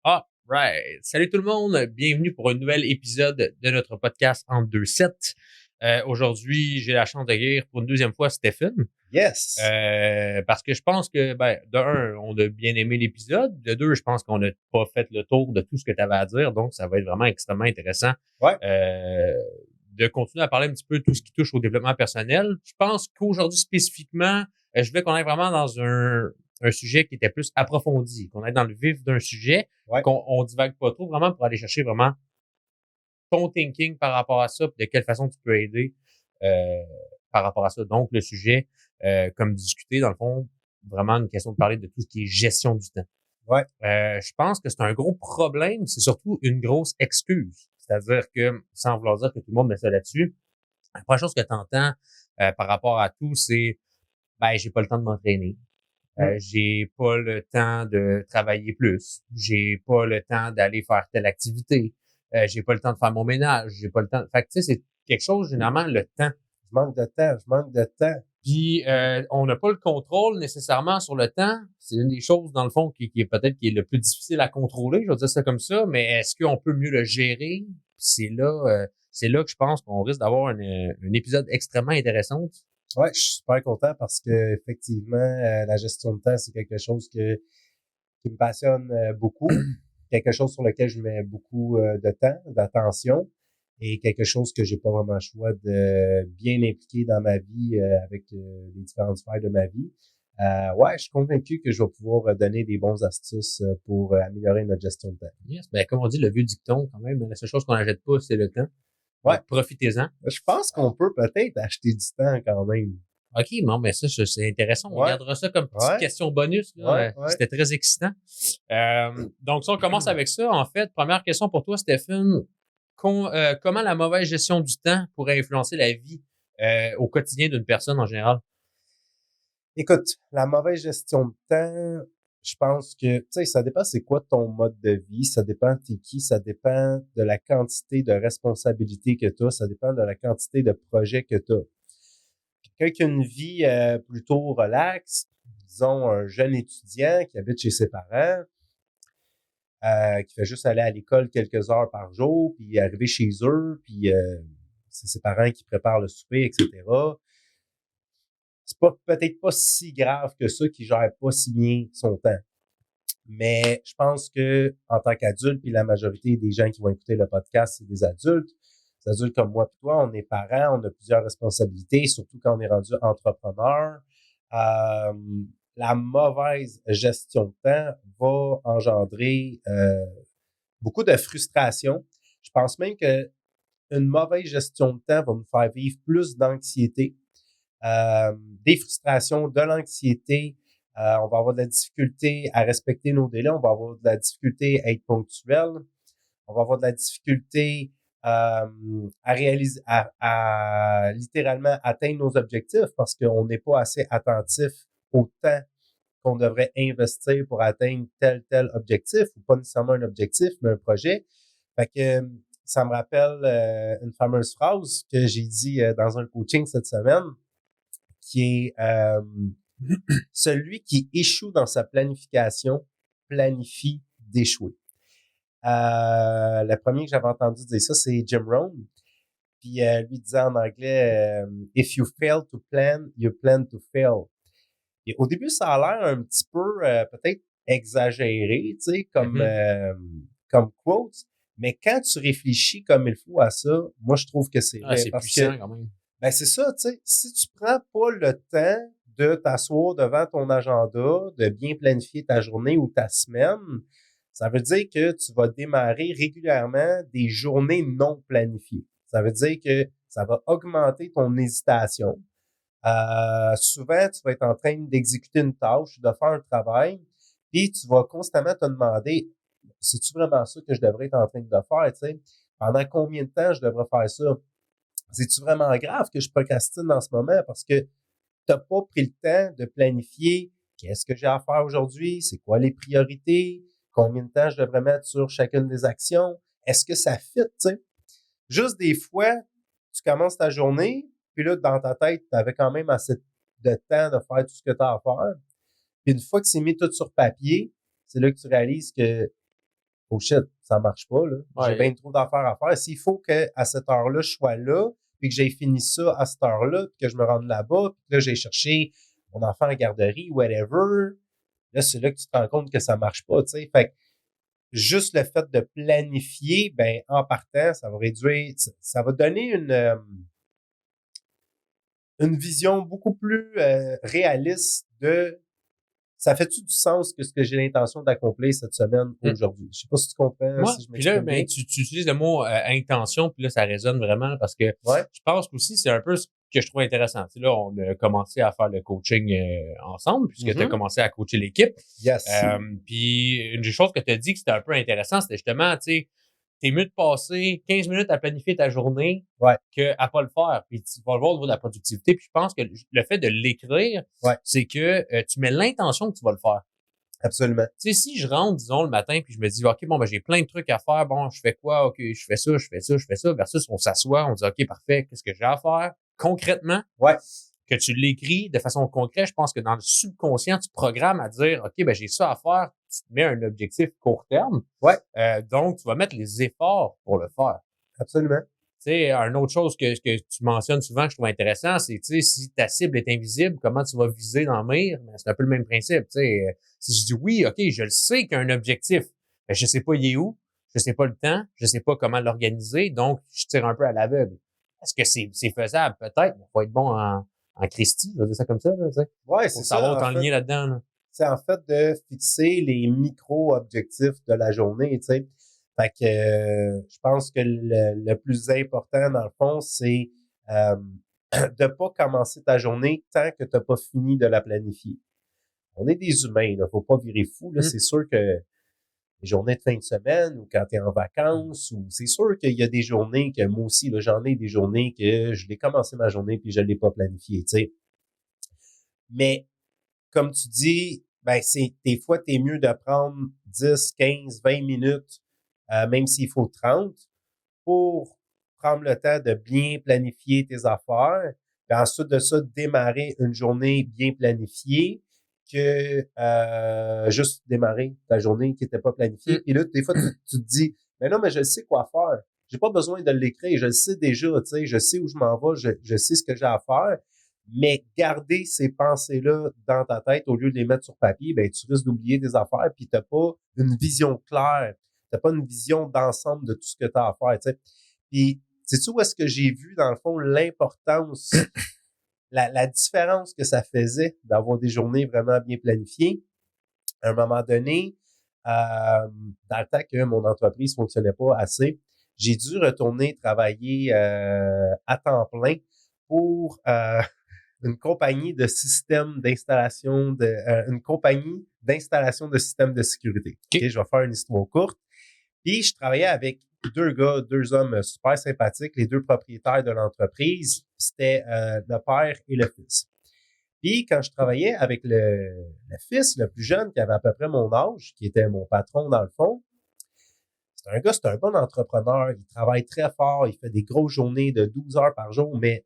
Ah, right. Salut tout le monde, bienvenue pour un nouvel épisode de notre podcast en 2-7. Aujourd'hui, j'ai la chance d'accueillir pour une deuxième fois Stephen. Yes! Parce que je pense que, de un, on a bien aimé l'épisode. De deux, je pense qu'on n'a pas fait le tour de tout ce que tu avais à dire. Donc, ça va être vraiment extrêmement intéressant Ouais, euh, de continuer à parler un petit peu de tout ce qui touche au développement personnel. Je pense qu'aujourd'hui, spécifiquement, je voulais qu'on aille vraiment dans un sujet qui était plus approfondi, qu'on aille dans le vif d'un sujet, ouais. qu'on divague pas trop, vraiment pour aller chercher vraiment ton thinking par rapport à ça, puis de quelle façon tu peux aider euh, par rapport à ça. Donc, le sujet, comme discuté, dans le fond, vraiment une question de parler de tout ce qui est gestion du temps. Ouais. Je pense que c'est un gros problème, c'est surtout une grosse excuse. C'est-à-dire que, sans vouloir dire que tout le monde met ça là-dessus, la première chose que tu entends par rapport à tout, c'est j'ai pas le temps de m'entraîner. Mm. J'ai pas le temps de travailler plus. J'ai pas le temps d'aller faire telle activité. J'ai pas le temps de faire mon ménage. J'ai pas le temps. Fait que tu sais, c'est quelque chose, généralement, le temps. Je manque de temps, je manque de temps. Puis on n'a pas le contrôle nécessairement sur le temps. C'est une des choses, dans le fond, qui est peut-être qui est le plus difficile à contrôler, je vais dire ça comme ça, mais est-ce qu'on peut mieux le gérer? C'est là que je pense qu'on risque d'avoir un épisode extrêmement intéressant. Ouais, je suis super content parce que effectivement, la gestion de temps, c'est quelque chose qui me passionne beaucoup, quelque chose sur lequel je mets beaucoup de temps, d'attention, et quelque chose que j'ai pas vraiment le choix de bien impliquer dans ma vie avec les différentes sphères de ma vie. Ouais, je suis convaincu que je vais pouvoir donner des bons astuces pour améliorer notre gestion de temps. Yes. Ben, comme on dit, le vieux dicton, quand même, la seule chose qu'on n'achète pas, c'est le temps. Ouais, Donc, profitez-en. je pense qu'on peut peut-être acheter du temps quand même. OK, bon, mais ça, c'est intéressant. On Ouais, gardera ça comme petite ouais, question bonus, ouais, là. ouais. C'était très excitant. Donc, si on commence avec ça, en fait, première question pour toi, Stéphane. Comment la mauvaise gestion du temps pourrait influencer la vie au quotidien d'une personne en général? Écoute, la mauvaise gestion de temps, je pense que, tu sais, ça dépend c'est quoi ton mode de vie, ça dépend t'es qui, ça dépend de la quantité de responsabilités que tu as, ça dépend de la quantité de projets que tu as. Quelqu'un qui a une vie plutôt relaxe, disons un jeune étudiant qui habite chez ses parents, qui fait juste aller à l'école quelques heures par jour, puis arriver chez eux, puis c'est ses parents qui préparent le souper, etc. C'est pas peut-être pas si grave que ça qui gère pas si bien son temps. Mais je pense que en tant qu'adulte, puis la majorité des gens qui vont écouter le podcast, c'est des adultes. Des adultes comme moi et toi, on est parents, on a plusieurs responsabilités, surtout quand on est rendu entrepreneur. Euh, la mauvaise gestion de temps va engendrer beaucoup de frustration. Je pense même que une mauvaise gestion de temps va nous faire vivre plus d'anxiété, des frustrations, de l'anxiété. On va avoir de la difficulté à respecter nos délais. On va avoir de la difficulté à être ponctuel. On va avoir de la difficulté à réaliser, à littéralement atteindre nos objectifs parce qu'on n'est pas assez attentif au temps qu'on devrait investir pour atteindre tel objectif, ou pas nécessairement un objectif, mais un projet. Fait que ça me rappelle une fameuse phrase que j'ai dit dans un coaching cette semaine qui est celui qui échoue dans sa planification planifie d'échouer. Le premier que j'avais entendu dire ça, c'est Jim Rohn. Puis lui disait en anglais If you fail to plan, you plan to fail. Et au début, ça a l'air un petit peu peut-être exagéré, tu sais, Mhm. comme quote. Mais quand tu réfléchis comme il faut à ça, moi je trouve que c'est Ah, vrai. c'est Parce que puissant quand même. ben c'est ça, tu sais, si tu prends pas le temps de t'asseoir devant ton agenda, de bien planifier ta journée ou ta semaine, ça veut dire que tu vas démarrer régulièrement des journées non planifiées. Ça veut dire que ça va augmenter ton hésitation. Souvent, tu vas être en train d'exécuter une tâche, de faire un travail, puis tu vas constamment te demander, c'est-tu vraiment ça que je devrais être en train de faire, tu sais? Pendant combien de temps je devrais faire ça? C'est-tu vraiment grave que je procrastine en ce moment parce que t'as pas pris le temps de planifier qu'est-ce que j'ai à faire aujourd'hui, c'est quoi les priorités, combien de temps je devrais mettre sur chacune des actions, est-ce que ça fit, tu sais? Juste des fois, tu commences ta journée, puis là, dans ta tête, tu avais quand même assez de temps de faire tout ce que tu as à faire. Puis une fois que c'est mis tout sur papier, c'est là que tu réalises que oh shit, ça marche pas, là. J'ai Ouais. bien trop d'affaires à faire. S'il faut qu'à cette heure-là, je sois là, puis que j'ai fini ça à cette heure-là, puis que je me rende là-bas, puis que là, j'ai cherché mon enfant en garderie, whatever, là, c'est là que tu te rends compte que ça marche pas, tu sais. Fait que juste le fait de planifier, ben, en partant, ça va réduire, ça va donner une vision beaucoup plus réaliste de ça fait-tu du sens que ce que j'ai l'intention d'accomplir cette semaine aujourd'hui? Je sais pas si tu comprends, Moi, si je puis là, m'exprime bien. ben, tu utilises le mot intention, puis là, ça résonne vraiment parce que Ouais. je pense qu'aussi, c'est un peu ce que je trouve intéressant. Tu sais, là, on a commencé à faire le coaching ensemble, puisque tu as commencé à coacher l'équipe. Yes. Puis une des choses que tu as dit que c'était un peu intéressant, c'était justement, tu sais, t'es mieux de passer 15 minutes à planifier ta journée Ouais. qu'à pas le faire. Puis tu vas le voir au niveau de la productivité. Puis je pense que le fait de l'écrire, Ouais. c'est que tu mets l'intention que tu vas le faire. Absolument. Tu sais, si je rentre, disons, le matin, puis je me dis, OK, bon, ben, j'ai plein de trucs à faire. Bon, je fais quoi? OK, je fais ça, je fais ça, je fais ça. Versus, on s'assoit, on dit, OK, parfait, qu'est-ce que j'ai à faire? Concrètement, Ouais. que tu l'écris de façon concrète, je pense que dans le subconscient, tu programmes à dire, OK, ben, j'ai ça à faire. Tu te mets un objectif court terme. Ouais. Donc, tu vas mettre les efforts pour le faire. Absolument. Tu sais, une autre chose que tu mentionnes souvent que je trouve intéressant, c'est, tu sais, si ta cible est invisible, comment tu vas viser dans le mire? Ben, c'est un peu le même principe, tu sais. Si je dis oui, OK, je le sais qu'il y a un objectif, mais je sais pas il est où, je sais pas le temps, je sais pas comment l'organiser, donc je tire un peu à l'aveugle. Est-ce que c'est faisable? Peut-être, mais faut être bon en Christie, je vais dire ça comme ça, là, tu sais. Ouais, Faut c'est savoir ça, en fait. t'enligner là-dedans, là. C'est en fait de fixer les micro-objectifs de la journée, tu sais. Fait que je pense que le plus important, dans le fond, c'est euh, de pas commencer ta journée tant que tu n'as pas fini de la planifier. On est des humains, là, faut pas virer fou. Là. C'est sûr que les journées de fin de semaine ou quand tu es en vacances, ou c'est sûr qu'il y a des journées que moi aussi, là, j'en ai des journées que je l'ai commencé ma journée puis je l'ai pas planifiée, tu sais. Mais comme tu dis, ben c'est des fois, t'es mieux de prendre 10, 15, 20 minutes, même s'il faut 30, pour prendre le temps de bien planifier tes affaires, puis ensuite de ça, démarrer une journée bien planifiée que juste démarrer ta journée qui n'était pas planifiée. Puis là, des fois, tu te dis, mais non, mais je sais quoi faire. J'ai pas besoin de l'écrire, je le sais déjà, tu sais, je sais où je m'en vais, je sais ce que j'ai à faire. Mais garder ces pensées-là dans ta tête au lieu de les mettre sur papier, ben tu risques d'oublier des affaires puis t'as pas une vision claire. T'as pas une vision d'ensemble de tout ce que tu as à faire, tu sais. Puis, sais-tu où est-ce que j'ai vu, dans le fond, l'importance, la différence que ça faisait d'avoir des journées vraiment bien planifiées? À un moment donné, dans le temps que mon entreprise fonctionnait pas assez, j'ai dû retourner travailler à temps plein pour une compagnie de systèmes d'installation une compagnie d'installation de systèmes de sécurité. OK. Je vais faire une histoire courte. Puis je travaillais avec deux hommes super sympathiques, les deux propriétaires de l'entreprise. C'était le père et le fils. Puis quand je travaillais avec le fils, le plus jeune, qui avait à peu près mon âge, qui était mon patron dans le fond, c'est un bon entrepreneur. Il travaille très fort, il fait des grosses journées de 12 heures par jour, mais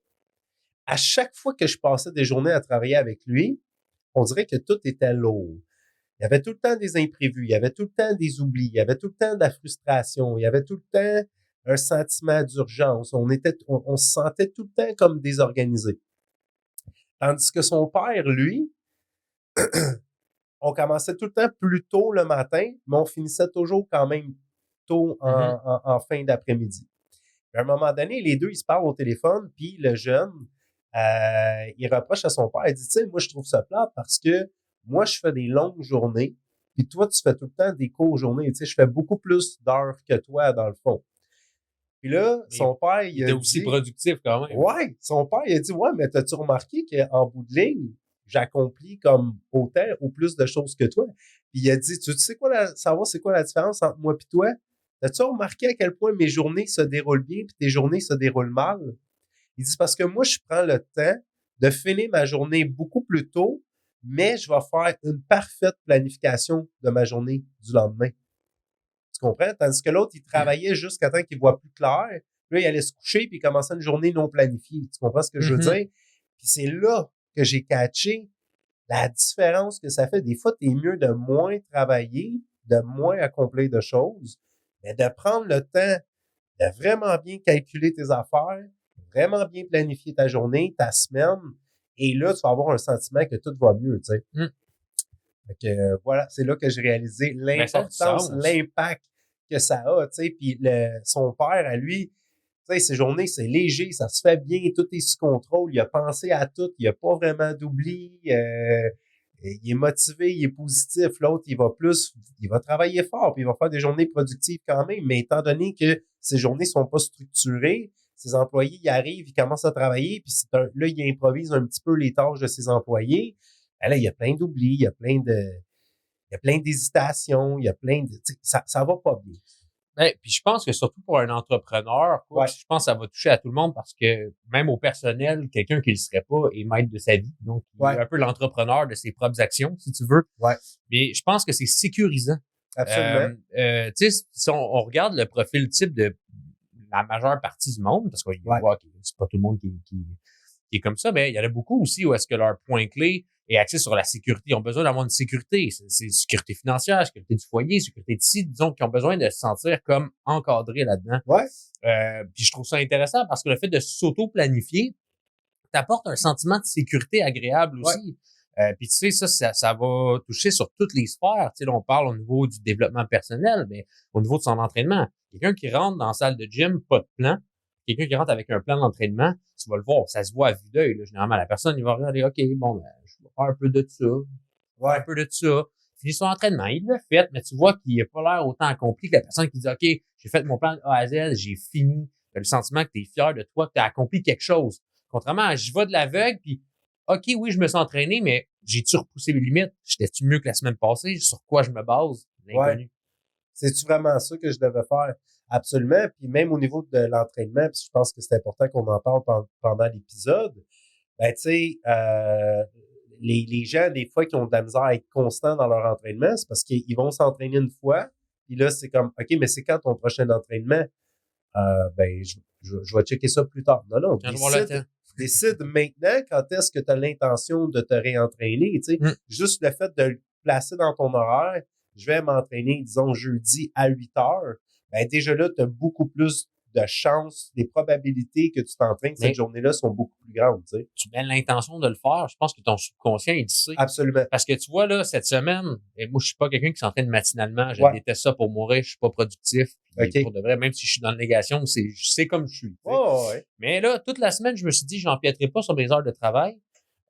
à chaque fois que je passais des journées à travailler avec lui, on dirait que tout était lourd. Il y avait tout le temps des imprévus, il y avait tout le temps des oublis, il y avait tout le temps de la frustration, il y avait tout le temps un sentiment d'urgence. On se sentait tout le temps comme désorganisé. Tandis que son père, lui, on commençait tout le temps plus tôt le matin, mais on finissait toujours quand même tôt en fin d'après-midi. À un moment donné, les deux, ils se parlent au téléphone, puis le jeune, il reproche à son père, il dit, tu sais, moi, je trouve ça plate parce que moi, je fais des longues journées, puis toi, tu fais tout le temps des courtes journées. Tu sais, je fais beaucoup plus d'heures que toi, dans le fond. Puis là, Mais son père, il il était a aussi dit, productif quand même. ouais, son père, il a dit, ouais, mais t'as-tu remarqué qu'en bout de ligne, j'accomplis comme autant ou plus de choses que toi? Puis il a dit, tu sais quoi, savoir c'est quoi la différence entre moi et toi? As-tu remarqué à quel point mes journées se déroulent bien puis tes journées se déroulent mal? Il dit, parce que moi, je prends le temps de finir ma journée beaucoup plus tôt, mais je vais faire une parfaite planification de ma journée du lendemain. Tu comprends? Tandis que l'autre, il travaillait jusqu'à temps qu'il voit plus clair. Là, il allait se coucher puis il commençait une journée non planifiée. Tu comprends ce que je veux dire? Puis c'est là que j'ai catché la différence que ça fait. Des fois, t'es mieux de moins travailler, de moins accomplir de choses, Mais de prendre le temps de vraiment bien calculer tes affaires, vraiment bien planifier ta journée, ta semaine, et là, tu vas avoir un sentiment que tout va mieux, tu sais. Mm. Fait que, voilà, c'est là que j'ai réalisé Ben, ça a du l'importance, sens. l'impact que ça a, tu sais. Puis son père, à lui, tu sais, ses journées, c'est léger, ça se fait bien, tout est sous contrôle, il a pensé à tout, il a pas vraiment d'oubli, il est motivé, il est positif. L'autre, il va travailler fort, puis il va faire des journées productives quand même, mais étant donné que ces journées sont pas structurées, ses employés, ils arrivent, ils commencent à travailler, puis là, il improvise un petit peu les tâches de ses employés. Ben là, il y a plein d'oublis, il y a plein d'hésitations, il y a plein de, tu sais, ça va pas bien. Ben, puis je pense que surtout pour un entrepreneur, quoi, Ouais. je pense que ça va toucher à tout le monde parce que même au personnel, quelqu'un qui le serait pas est maître de sa vie. Donc, il Ouais. est un peu l'entrepreneur de ses propres actions, si tu veux. Ouais. Mais je pense que c'est sécurisant. Absolument. Tu sais, si on regarde le profil type de la majeure partie du monde, parce qu'il Ouais. c'est pas tout le monde qui est comme ça, mais il y en a beaucoup aussi où est-ce que leur point clé est axé sur la sécurité. Ils ont besoin d'avoir une sécurité. C'est sécurité financière, sécurité du foyer, sécurité d'ici, disons, qui ont besoin de se sentir comme encadrés là-dedans. Ouais. Puis je trouve ça intéressant parce que le fait de s'auto-planifier t'apporte un sentiment de sécurité agréable aussi. Puis tu sais, ça va toucher sur toutes les sphères. Tu sais, là, on parle au niveau du développement personnel, mais au niveau de son entraînement. Quelqu'un qui rentre dans la salle de gym, pas de plan. Quelqu'un qui rentre avec un plan d'entraînement, tu vas le voir, ça se voit à vue d'œil. Là. Généralement, la personne, il va regarder, OK, bon, ben, je vais faire un peu de ça, un peu de ça. Finit son entraînement, il l'a fait, mais tu vois qu'il n'a pas l'air autant accompli que la personne qui dit, OK, j'ai fait mon plan de A à Z, j'ai fini. Tu as le sentiment que tu es fier de toi, que tu as accompli quelque chose. Contrairement à j'y vais de l'aveugle, puis OK, oui, je me suis entraîné, mais j'ai-tu repoussé mes limites? J'étais-tu mieux que la semaine passée? Sur quoi je me base? L'inconnu. Ouais. C'est-tu vraiment ça que je devais faire? Absolument. Puis même au niveau de l'entraînement, puis je pense que c'est important qu'on en parle pendant l'épisode, ben tu sais, les gens, des fois, qui ont de la misère à être constants dans leur entraînement, c'est parce qu'ils vont s'entraîner une fois, puis là, c'est comme, OK, mais c'est quand ton prochain entraînement? Ben, je vais checker ça plus tard. Non, non, décide maintenant quand est-ce que tu as l'intention de te réentraîner. Tu sais, juste le fait de le placer dans ton horaire, je vais m'entraîner, disons, jeudi à 8 heures, ben déjà là, tu as beaucoup plus de chances, les probabilités que tu t'entraînes cette journée-là sont beaucoup plus grandes. Tu sais. Tu mets l'intention de le faire, je pense que ton subconscient, il sait. Absolument. Parce que tu vois, là, cette semaine, et moi, je suis pas quelqu'un qui s'entraîne matinalement. Je déteste ça pour mourir. Je suis pas productif. Okay. Pour de vrai, même si je suis dans la négation, c'est comme je suis. Ouais. Mais là, toute la semaine, je me suis dit, j'empiéterai pas sur mes heures de travail.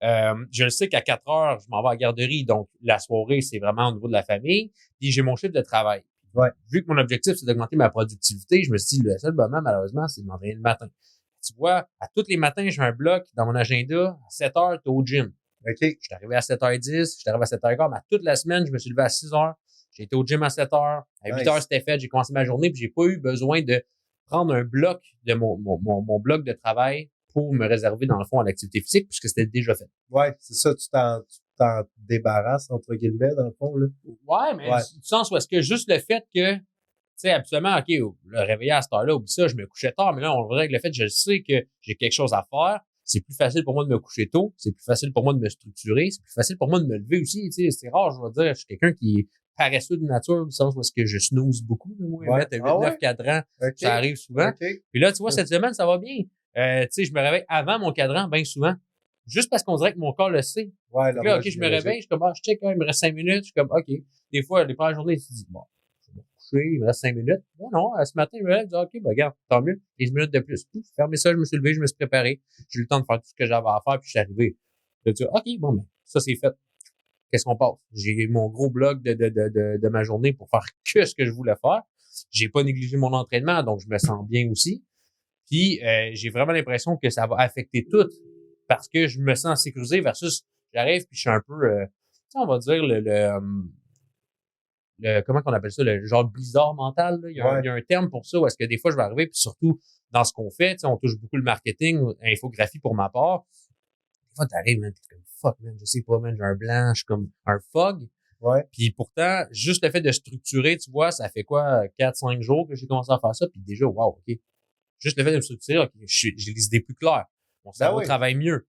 Je le sais qu'à 4 heures, je m'en vais à la garderie. Donc, la soirée, c'est vraiment au niveau de la famille. Puis, j'ai mon chiffre de travail. Ouais. Vu que mon objectif, c'est d'augmenter ma productivité, je me suis dit, le seul moment, malheureusement, c'est de m'entraîner le matin. Tu vois, à tous les matins, j'ai un bloc dans mon agenda. À 7 heures, t'es au gym. OK. Je suis arrivé à 7h10, je suis arrivé à 7h15, mais toute la semaine, je me suis levé à 6 heures. J'ai été au gym à 7 heures. À 8 heures, c'était fait. J'ai commencé ma journée, puis j'ai pas eu besoin de prendre un bloc de mon bloc de travail pour me réserver, dans le fond, à l'activité physique, puisque c'était déjà fait. Ouais, c'est ça, tu t'en débarrasses, entre guillemets, dans le fond, là. Ouais, mais du sens où est-ce que juste le fait que, tu sais, habituellement, OK, le réveiller à cette heure-là, oublie ça, je me couchais tard, mais là, on le règle le fait que je sais que j'ai quelque chose à faire. C'est plus facile pour moi de me coucher tôt, c'est plus facile pour moi de me structurer, c'est plus facile pour moi de me lever aussi, tu sais, c'est rare, je vais dire, je suis quelqu'un qui est paresseux de nature, du sens où est-ce que je snooze beaucoup, moi, mettre 8-9 cadrans, ça arrive souvent. Puis là, tu vois, cette semaine, ça va bien. Tu sais, je me réveille avant mon cadran, bien souvent, juste parce qu'on dirait que mon corps le sait. Ouais, là, OK, je me réveille, je suis comme, je check, il me reste 5 minutes, je suis comme, OK. Des fois, les premières journées, tu te dis, bon, je vais me coucher, il me reste 5 minutes. Non, ce matin, je me lève, je dis, OK, ben, regarde, tant mieux, 15 minutes de plus. Pouf, fermé ça, je me suis levé, je me suis préparé. J'ai eu le temps de faire tout ce que j'avais à faire, puis je suis arrivé. Je dis, OK, bon, ben, ça, c'est fait. Qu'est-ce qu'on passe? J'ai mon gros bloc de ma journée pour faire que ce que je voulais faire. J'ai pas négligé mon entraînement, donc je me sens bien aussi. Puis, j'ai vraiment l'impression que ça va affecter tout parce que je me sens sécurisé versus j'arrive puis je suis un peu, tu sais, on va dire le comment qu'on appelle ça, le genre de blizzard mental. Là. Il y a un terme pour ça où est-ce que des fois je vais arriver puis surtout dans ce qu'on fait, tu sais, on touche beaucoup le marketing, l'infographie pour ma part. Des fois t'arrives, man, t'es comme fuck, man, je sais pas, man, j'ai un blanc, je suis comme un fog. Ouais. Puis pourtant, juste le fait de structurer, tu vois, ça fait quoi, 4-5 jours que j'ai commencé à faire ça, puis déjà, wow, OK. Juste le fait de me structurer, okay, j'ai les idées plus claires. Mon cerveau travaille mieux.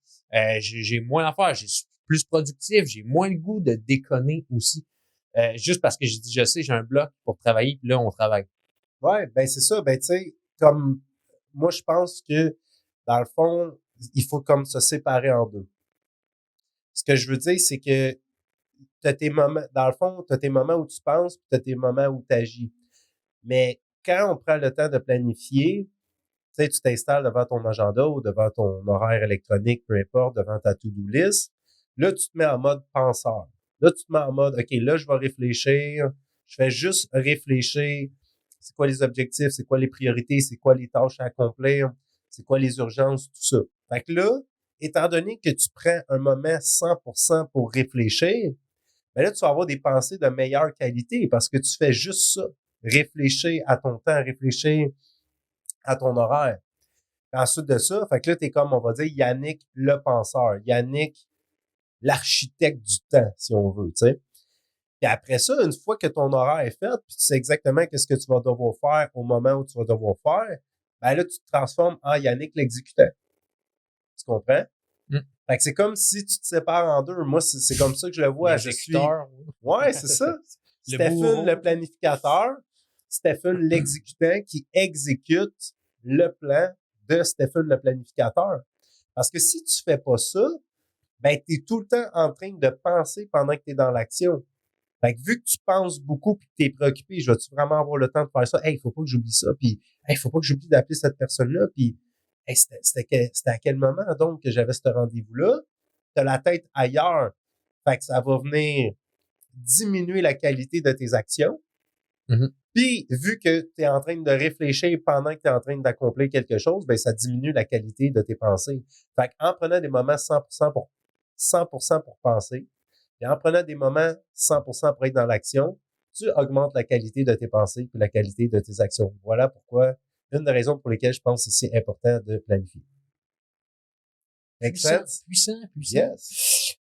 J'ai moins à faire. J'ai plus productif. J'ai moins le goût de déconner aussi. Juste parce que je sais, j'ai un bloc pour travailler, puis là, on travaille. Ouais, ben c'est ça. Ben tu sais, comme moi je pense que dans le fond, il faut comme se séparer en deux. Ce que je veux dire, c'est que t'as tes moments, dans le fond, t'as tes moments où tu penses, puis t'as tes moments où tu agis. Mais quand on prend le temps de planifier, tu sais, tu t'installes devant ton agenda ou devant ton horaire électronique, peu importe, devant ta to-do list. Là, tu te mets en mode penseur. Là, tu te mets en mode, OK, là, je vais réfléchir. Je fais juste réfléchir. C'est quoi les objectifs? C'est quoi les priorités? C'est quoi les tâches à accomplir? C'est quoi les urgences? Tout ça. Fait que là, étant donné que tu prends un moment 100% pour réfléchir, ben là, tu vas avoir des pensées de meilleure qualité parce que tu fais juste ça. Réfléchir à ton temps, réfléchir à ton horaire. Ensuite de ça, fait que là, t'es comme, on va dire, Yannick le penseur, Yannick l'architecte du temps, si on veut, tu sais. Puis après ça, une fois que ton horaire est fait, puis tu sais exactement qu'est-ce que tu vas devoir faire au moment où tu vas devoir faire, ben là, tu te transformes en Yannick l'exécutant. Tu comprends? Mm. Fait que c'est comme si tu te sépares en deux. Moi, c'est comme ça que je le vois. Je suis... Ouais, c'est ça. Stephen, le planificateur, Stephen, l'exécutant qui exécute le plan de Stephen, le planificateur. Parce que si tu fais pas ça, ben, t'es tout le temps en train de penser pendant que t'es dans l'action. Fait que vu que tu penses beaucoup puis que t'es préoccupé, je vais-tu vraiment avoir le temps de faire ça? Hey, faut pas que j'oublie ça, puis hey, faut pas que j'oublie d'appeler cette personne-là, puis hey, c'était à quel moment donc que j'avais ce rendez-vous-là? T'as la tête ailleurs. Fait que ça va venir diminuer la qualité de tes actions. Mm-hmm. Puis, vu que tu es en train de réfléchir pendant que tu es en train d'accomplir quelque chose, ben ça diminue la qualité de tes pensées. Fait qu'en prenant des moments 100% pour penser, et en prenant des moments 100% pour être dans l'action, tu augmentes la qualité de tes pensées et la qualité de tes actions. Voilà pourquoi, une des raisons pour lesquelles je pense que c'est important de planifier. Make sense? Puissant. Yes.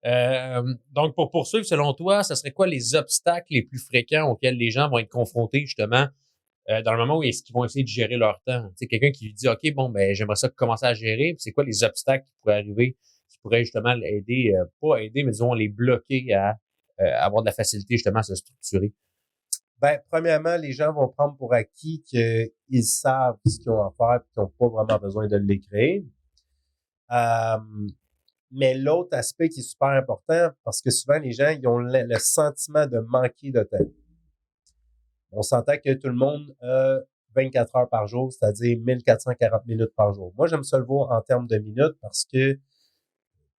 Donc, pour poursuivre, selon toi, ce serait quoi les obstacles les plus fréquents auxquels les gens vont être confrontés, justement, dans le moment où est-ce qu'ils vont essayer de gérer leur temps? Tu sais, quelqu'un qui lui dit, OK, bon, ben, j'aimerais ça commencer à gérer, puis c'est quoi les obstacles qui pourraient arriver, qui pourraient justement l'aider, pas aider, mais disons, les bloquer à avoir de la facilité, justement, à se structurer? Ben, premièrement, les gens vont prendre pour acquis qu'ils savent ce qu'ils ont à faire et qu'ils n'ont pas vraiment besoin de l'écrire. Mais l'autre aspect qui est super important, parce que souvent les gens ils ont le sentiment de manquer de temps. On s'entend que tout le monde a 24 heures par jour, c'est-à-dire 1440 minutes par jour. Moi, j'aime ça le voir en termes de minutes parce que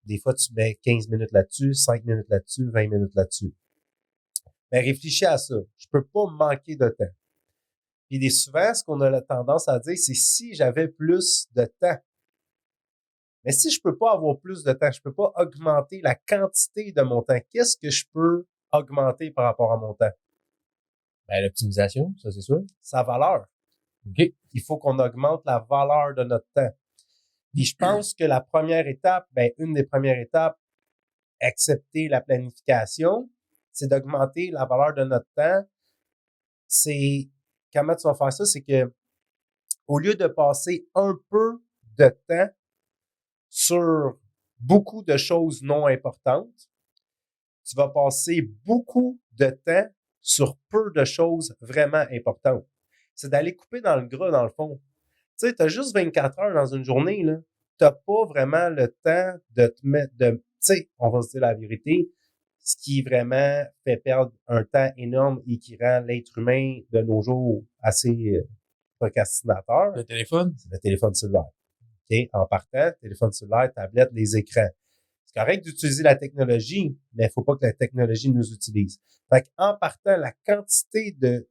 des fois, tu mets 15 minutes là-dessus, 5 minutes là-dessus, 20 minutes là-dessus. Mais réfléchis à ça. Je peux pas manquer de temps. Puis souvent, ce qu'on a la tendance à dire, c'est si j'avais plus de temps. Mais si je peux pas avoir plus de temps, je peux pas augmenter la quantité de mon temps, qu'est-ce que je peux augmenter par rapport à mon temps? Ben, l'optimisation, ça, c'est sûr. Sa valeur. OK. Il faut qu'on augmente la valeur de notre temps. Puis je pense que la première étape, ben, une des premières étapes, accepter la planification, c'est d'augmenter la valeur de notre temps. C'est, comment tu vas faire ça? C'est que, au lieu de passer un peu de temps sur beaucoup de choses non importantes, tu vas passer beaucoup de temps sur peu de choses vraiment importantes. C'est d'aller couper dans le gras, dans le fond. Tu sais, t'as juste 24 heures dans une journée, là. T'as pas vraiment le temps de te mettre tu sais, on va se dire la vérité, ce qui vraiment fait perdre un temps énorme et qui rend l'être humain de nos jours assez procrastinateur. Le téléphone? C'est le téléphone cellulaire. OK? En partant, téléphone cellulaire, tablette, les écrans. C'est correct d'utiliser la technologie, mais il faut pas que la technologie nous utilise. Fait qu'en partant, la quantité de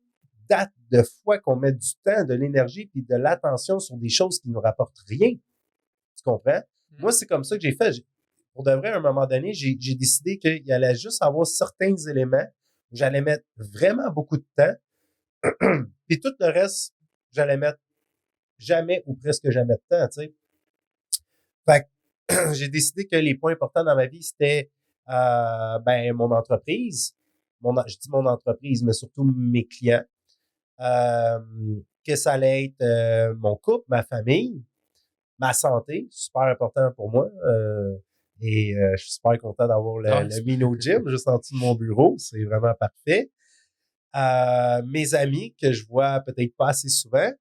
date de fois qu'on met du temps, de l'énergie puis de l'attention sur des choses qui nous rapportent rien. Tu comprends? Moi, c'est comme ça que j'ai fait. Pour de vrai, à un moment donné, j'ai décidé qu'il allait juste avoir certains éléments où j'allais mettre vraiment beaucoup de temps. Puis tout le reste, j'allais mettre jamais ou presque jamais de temps, tu sais. Fait que j'ai décidé que les points importants dans ma vie, c'était ben mon entreprise. Je dis mon entreprise, mais surtout mes clients. Que ça allait être mon couple, ma famille, ma santé, super important pour moi. Je suis super content d'avoir le Mino Gym juste en dessous de mon bureau. C'est vraiment parfait. mes amis que je vois peut-être pas assez souvent,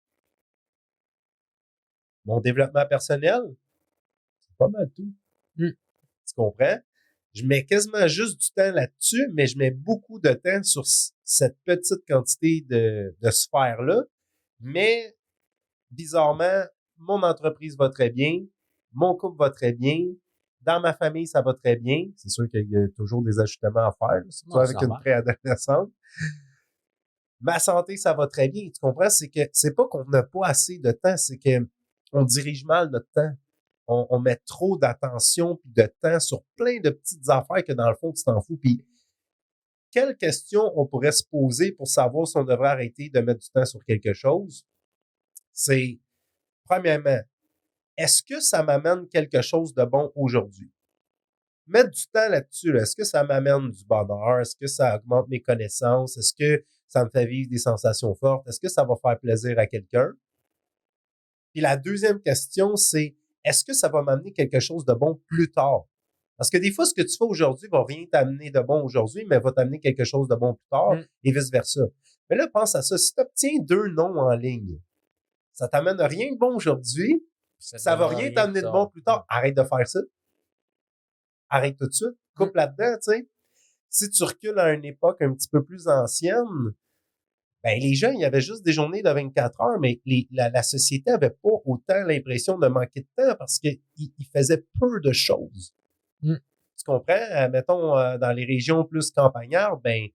mon développement personnel, c'est pas mal tout. Mm. Tu comprends? Je mets quasiment juste du temps là-dessus, mais je mets beaucoup de temps sur cette petite quantité de sphères-là. Mais, bizarrement, mon entreprise va très bien, mon couple va très bien, dans ma famille, ça va très bien. C'est sûr qu'il y a toujours des ajustements à faire, surtout avec une préadolescente. Ma santé, ça va très bien. Tu comprends? C'est que c'est pas qu'on n'a pas assez de temps, c'est que on dirige mal notre temps. On met trop d'attention puis de temps sur plein de petites affaires que dans le fond, tu t'en fous. Puis, quelles questions on pourrait se poser pour savoir si on devrait arrêter de mettre du temps sur quelque chose? C'est, premièrement, est-ce que ça m'amène quelque chose de bon aujourd'hui? Mettre du temps là-dessus, là, est-ce que ça m'amène du bonheur? Est-ce que ça augmente mes connaissances? Est-ce que ça me fait vivre des sensations fortes? Est-ce que ça va faire plaisir à quelqu'un? Puis la deuxième question, c'est est-ce que ça va m'amener quelque chose de bon plus tard? Parce que des fois, ce que tu fais aujourd'hui va rien t'amener de bon aujourd'hui, mais va t'amener quelque chose de bon plus tard et vice-versa. Mais là, pense à ça. Si tu obtiens 2 noms en ligne, ça t'amène rien de bon aujourd'hui, ça va rien t'amener de bon plus tard. Arrête de faire ça. Arrête tout de suite. Coupe là-dedans, tu sais. Si tu recules à une époque un petit peu plus ancienne, ben les gens, il y avait juste des journées de 24 heures, mais la société avait pas autant l'impression de manquer de temps parce qu'ils faisaient peu de choses. Tu comprends? Mettons, dans les régions plus campagnardes, ben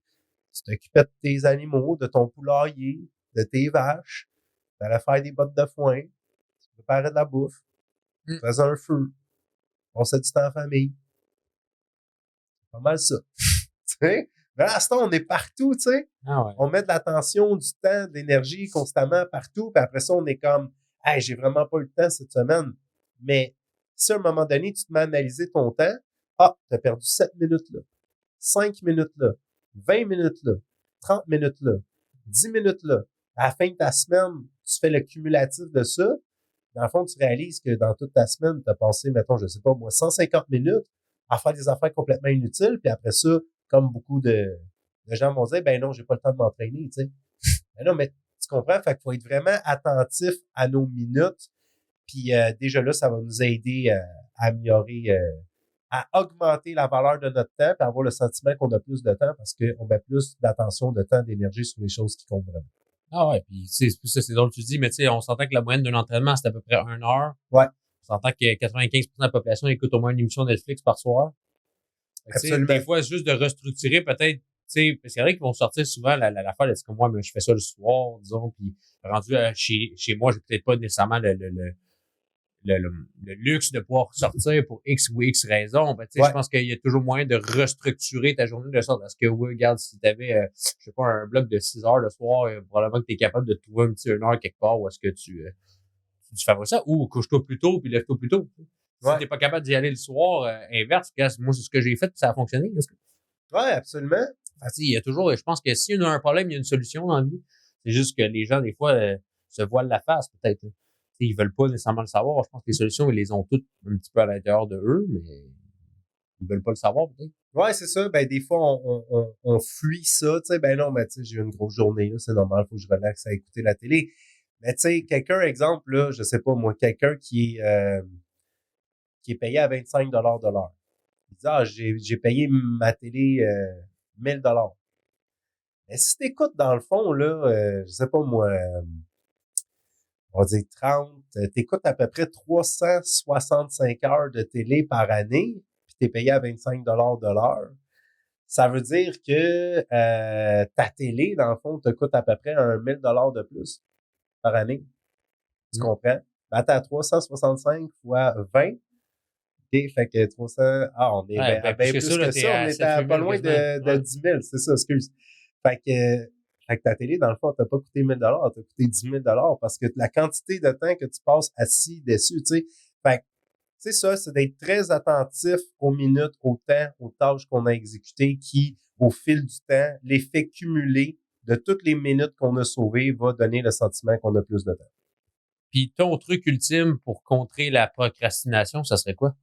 tu t'occupais de tes animaux, de ton poulailler, de tes vaches, tu allais faire des bottes de foin, tu préparais de la bouffe, tu faisais un feu, tu passais du temps en famille. C'est pas mal ça. Tu sais? Mais à ce temps, on est partout, tu sais. Ah ouais. On met de l'attention, du temps, de l'énergie constamment partout, puis après ça, on est comme hey, j'ai vraiment pas eu le temps cette semaine. Mais si à un moment donné, tu te mets à analyser ton temps, t'as perdu 7 minutes là, 5 minutes là, 20 minutes là, 30 minutes là, 10 minutes là. À la fin de ta semaine, tu fais le cumulatif de ça. Dans le fond, tu réalises que dans toute ta semaine, tu as passé, mettons, je sais pas moi, 150 minutes à faire des affaires complètement inutiles, puis après ça, comme beaucoup de gens vont dire, ben non, j'ai pas le temps de m'entraîner, tu sais. Ben non, mais tu comprends? Fait qu'il faut être vraiment attentif à nos minutes. Puis déjà là, ça va nous aider à améliorer, à augmenter la valeur de notre temps, puis avoir le sentiment qu'on a plus de temps parce qu'on met plus d'attention, de temps, d'énergie sur les choses qui comptent vraiment. Ah ouais, puis c'est drôle que tu dis, mais tu sais, on s'entend que la moyenne d'un entraînement, c'est à peu près 1 heure. Ouais. On s'entend que 95% de la population écoute au moins une émission Netflix par soir. Absolument. Des fois, c'est juste de restructurer peut-être, tu sais, c'est vrai qu'ils vont sortir souvent l'affaire, c'est comme moi, mais je fais ça le soir, disons, puis rendu chez moi, j'ai peut-être pas nécessairement le luxe de pouvoir sortir pour X ou X raisons. Ben, tu sais, je pense qu'il y a toujours moyen de restructurer ta journée de sorte à ce que, oui, regarde, si t'avais, je sais pas, un bloc de 6 heures le soir, probablement que t'es capable de trouver un petit 1 heure quelque part où est-ce que tu fais ça, ou couche-toi plus tôt puis lève-toi plus tôt. Si t'es pas capable d'y aller le soir, inverse, moi, c'est ce que j'ai fait puis ça a fonctionné. Ouais, absolument. Il y a toujours, je pense que s'il y a un problème, il y a une solution dans la vie. C'est juste que les gens, des fois, se voilent la face, peut-être. Ils veulent pas nécessairement le savoir. Je pense que les solutions, ils les ont toutes un petit peu à l'intérieur de eux, mais ils veulent pas le savoir, peut-être. Ouais, c'est ça. Ben, des fois, on fuit ça. Tu sais, ben non, mais tu sais, j'ai eu une grosse journée, là. C'est normal, faut que je relaxe à écouter la télé. Mais tu sais, quelqu'un, exemple, là, je sais pas, moi, quelqu'un qui est payé à 25 de l'heure. Il dit, j'ai payé ma télé, 1000 dollars. Mais si t'écoutes, dans le fond, là, je sais pas, moi, on va dire 30, t'écoutes à peu près 365 heures de télé par année, puis t'es payé à 25 de l'heure. Ça veut dire que ta télé, dans le fond, te coûte à peu près 1000 dollars de plus par année. Tu comprends? Ben, t'as 365 fois 20. OK, fait que 300... Ah, on est bien plus que ça. On est à pas loin de 10 000. C'est ça, excuse. Fait que ta télé, dans le fond, t'as pas coûté 1000 dollars, t'as coûté 10 000 parce que la quantité de temps que tu passes assis dessus, tu sais. Fait que, c'est ça, c'est d'être très attentif aux minutes, au temps, aux tâches qu'on a exécutées qui, au fil du temps, l'effet cumulé de toutes les minutes qu'on a sauvées va donner le sentiment qu'on a plus de temps. Puis ton truc ultime pour contrer la procrastination, ça serait quoi?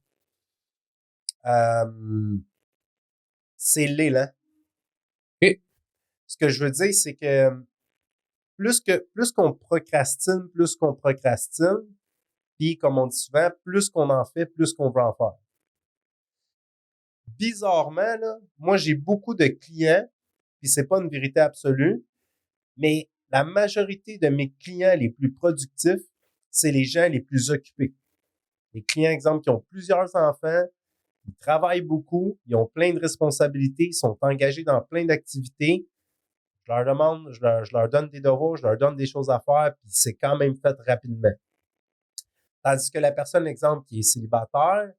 C'est l'élan. Okay. Ce que je veux dire, c'est que plus qu'on procrastine, puis comme on dit souvent, plus qu'on en fait, plus qu'on veut en faire. Bizarrement, là, moi, j'ai beaucoup de clients, puis c'est pas une vérité absolue, mais la majorité de mes clients les plus productifs, c'est les gens les plus occupés. Les clients, exemple, qui ont plusieurs enfants, ils travaillent beaucoup, ils ont plein de responsabilités, ils sont engagés dans plein d'activités. Je leur demande, je leur donne des devoirs, je leur donne des choses à faire, puis c'est quand même fait rapidement. Tandis que la personne, exemple, qui est célibataire,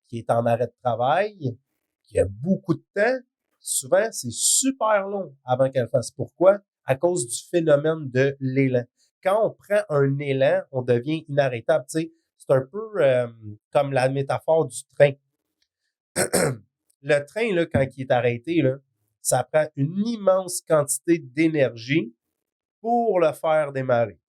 qui est en arrêt de travail, qui a beaucoup de temps, souvent, c'est super long avant qu'elle fasse. Pourquoi? À cause du phénomène de l'élan. Quand on prend un élan, on devient inarrêtable. Tu sais, c'est un peu comme la métaphore du train. Le train, là, quand il est arrêté, là, ça prend une immense quantité d'énergie pour le faire démarrer.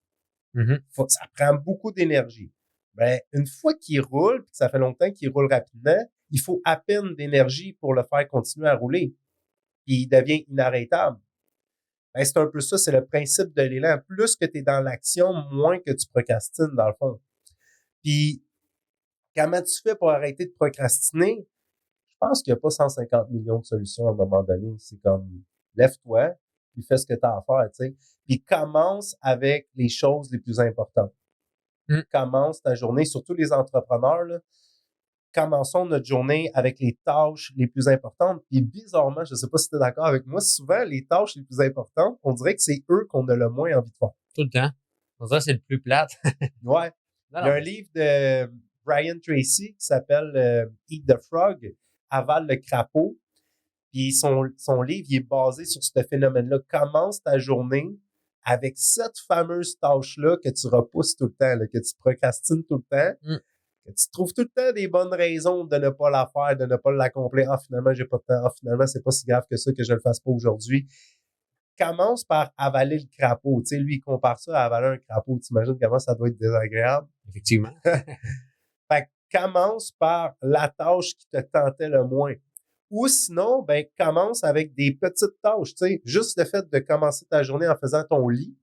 Ça prend beaucoup d'énergie. Ben, une fois qu'il roule, puis que ça fait longtemps qu'il roule rapidement, il faut à peine d'énergie pour le faire continuer à rouler. Puis il devient inarrêtable. Ben, c'est un peu ça, c'est le principe de l'élan. Plus que tu es dans l'action, moins que tu procrastines, dans le fond. Puis, comment tu fais pour arrêter de procrastiner? Je pense qu'il n'y a pas 150 millions de solutions à un moment donné. C'est comme, lève-toi, puis fais ce que tu as à faire, tu sais. Puis commence avec les choses les plus importantes. Commence ta journée, surtout les entrepreneurs, là, commençons notre journée avec les tâches les plus importantes. Puis bizarrement, je ne sais pas si tu es d'accord avec moi, souvent, les tâches les plus importantes, on dirait que c'est eux qu'on a le moins envie de faire. Tout le temps. On dirait que c'est le plus plate. Ouais. Il y a un livre de Brian Tracy qui s'appelle Eat the Frog, Avale le crapaud. Puis son livre, il est basé sur ce phénomène-là. Commence ta journée avec cette fameuse tâche-là que tu repousses tout le temps, là, que tu procrastines tout le temps, que tu trouves tout le temps des bonnes raisons de ne pas la faire, de ne pas l'accomplir. Ah, finalement, j'ai pas de temps. Ah, finalement, c'est pas si grave que ça que je le fasse pas aujourd'hui. Commence par avaler le crapaud. Tu sais, lui, il compare ça à avaler un crapaud. T'imagines comment ça doit être désagréable? Effectivement. Fait que commence par la tâche qui te tentait le moins. Ou sinon, ben, commence avec des petites tâches, tu sais. Juste le fait de commencer ta journée en faisant ton lit,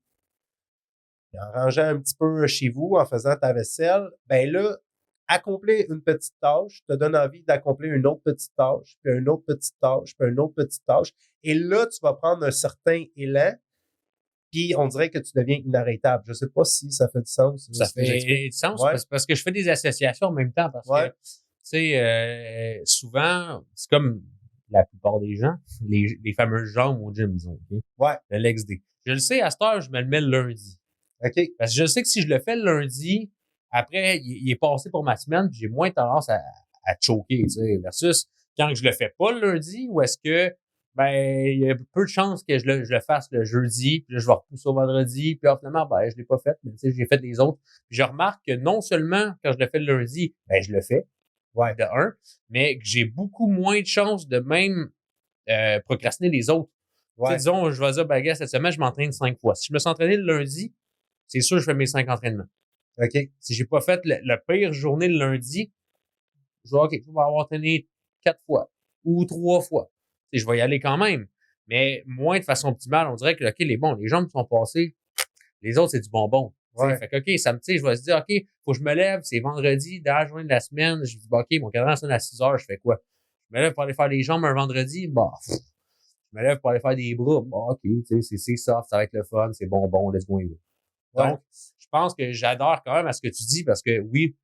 en rangeant un petit peu chez vous, en faisant ta vaisselle, ben là, accomplir une petite tâche te donne envie d'accomplir une autre petite tâche, puis une autre petite tâche, puis une autre petite tâche. Et là, tu vas prendre un certain élan, puis on dirait que tu deviens inarrêtable. Je sais pas si ça fait du sens. Ça fait du sens parce que je fais des associations en même temps parce que, tu sais, souvent, c'est comme la plupart des gens, les fameuses jambes au gym, disons. Okay? Ouais. Le legs day. Je le sais, à cette heure, je me le mets le lundi. OK. Parce que je sais que si je le fais le lundi, après, il est passé pour ma semaine, puis j'ai moins tendance à choquer, tu sais, versus quand je le fais pas le lundi, ou est-ce que, ben, il y a peu de chances que je le fasse le jeudi, puis là, je vais repousser au vendredi, puis finalement, ben, je l'ai pas fait, mais tu sais, j'ai fait les autres. Puis je remarque que non seulement quand je le fais le lundi, ben, je le fais, de un, mais que j'ai beaucoup moins de chances de même procrastiner les autres. Tu sais, disons, je vais dire, ben, gars, cette semaine, je m'entraîne 5 fois. Si je me suis entraîné le lundi, c'est sûr que je fais mes 5 entraînements. OK. Si j'ai pas fait le pire journée le lundi, je vais, OK, je vais avoir entraîné 4 fois ou 3 fois. Et je vais y aller quand même. Mais moins de façon optimale. On dirait que, OK, les jambes sont passées. Les autres, c'est du bonbon. Ouais. Fait que, OK, ça me, tu sais, je vais se dire, OK, faut que je me lève, c'est vendredi, dans la journée de la semaine. Je dis, OK, mon cadran sonne à 6 heures, je fais quoi? Je me lève pour aller faire les jambes un vendredi, bah, je me lève pour aller faire des bras, bah, OK, tu sais, c'est soft, ça va être le fun, c'est bonbon, let's go. Donc, je pense que j'adore quand même à ce que tu dis parce que oui,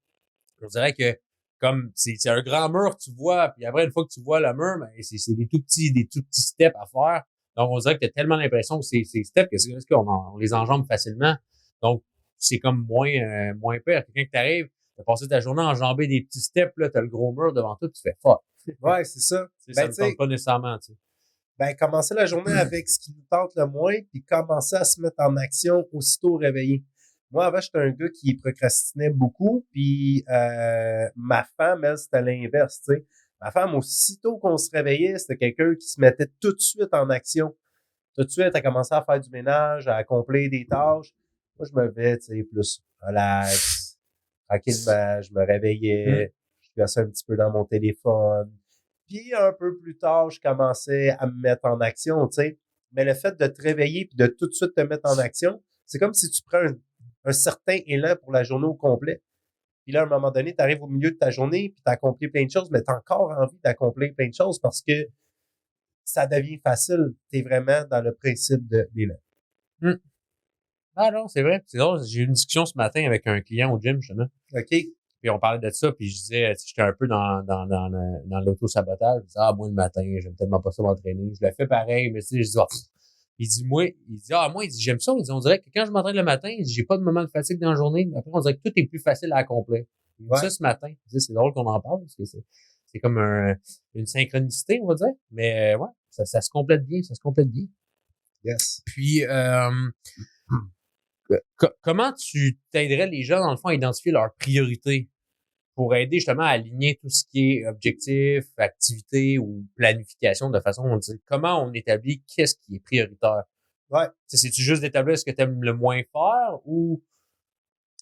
on dirait que comme c'est un grand mur que tu vois, puis après, une fois que tu vois le mur, ben, c'est des tout petits steps à faire. Donc, on dirait que tu as tellement l'impression que c'est steps que c'est on les enjambe facilement. Donc, c'est comme moins pire. Quelqu'un qui t'arrive, t'as passé ta journée à enjamber des petits steps, là, t'as le gros mur devant toi, tu fais fuck. Ouais, c'est ça. Ça ne tente pas nécessairement, tu sais. Ben, commencer la journée avec ce qui nous tente le moins, puis commencer à se mettre en action aussitôt réveillé. Moi, avant, j'étais un gars qui procrastinait beaucoup, puis ma femme, elle, c'était l'inverse, tu sais. Ma femme, aussitôt qu'on se réveillait, c'était quelqu'un qui se mettait tout de suite en action. Tout de suite, elle commençait à faire du ménage, à accomplir des tâches. Moi, je me levais, tu sais, plus relax, tranquillement, je me réveillais, je passais un petit peu dans mon téléphone. Puis un peu plus tard, je commençais à me mettre en action, tu sais. mais le fait de te réveiller puis de tout de suite te mettre en action, c'est comme si tu prends un certain élan pour la journée au complet. Puis là, à un moment donné, tu arrives au milieu de ta journée puis tu as accompli plein de choses, mais tu as encore envie d'accomplir plein de choses parce que ça devient facile. Tu es vraiment dans le principe de l'élan. Hum. Ah non, c'est vrai. C'est drôle. J'ai eu une discussion ce matin avec un client au gym, justement. OK? Puis on parlait de ça, puis je disais, j'étais un peu dans l'auto-sabotage. Je disais, moi, le matin, j'aime tellement pas ça m'entraîner. Je le fais pareil, mais tu sais, je dis, il dit, moi, il dit, j'aime ça. Il dit, on dirait que quand je m'entraîne le matin, j'ai pas de moment de fatigue dans la journée. Mais après, on dirait que tout est plus facile à accomplir. Il dit ça ce matin. Je dis, c'est drôle qu'on en parle, parce que c'est comme une synchronicité, on va dire. Mais ouais, ça se complète bien, ça se complète bien. Yes. Puis, comment tu t'aiderais les gens, dans le fond, à identifier leurs priorités pour aider justement à aligner tout ce qui est objectif, activité ou planification de façon, on dit, comment on établit qu'est-ce qui est prioritaire? Ouais. C'est-tu juste d'établir ce que tu aimes le moins faire ou?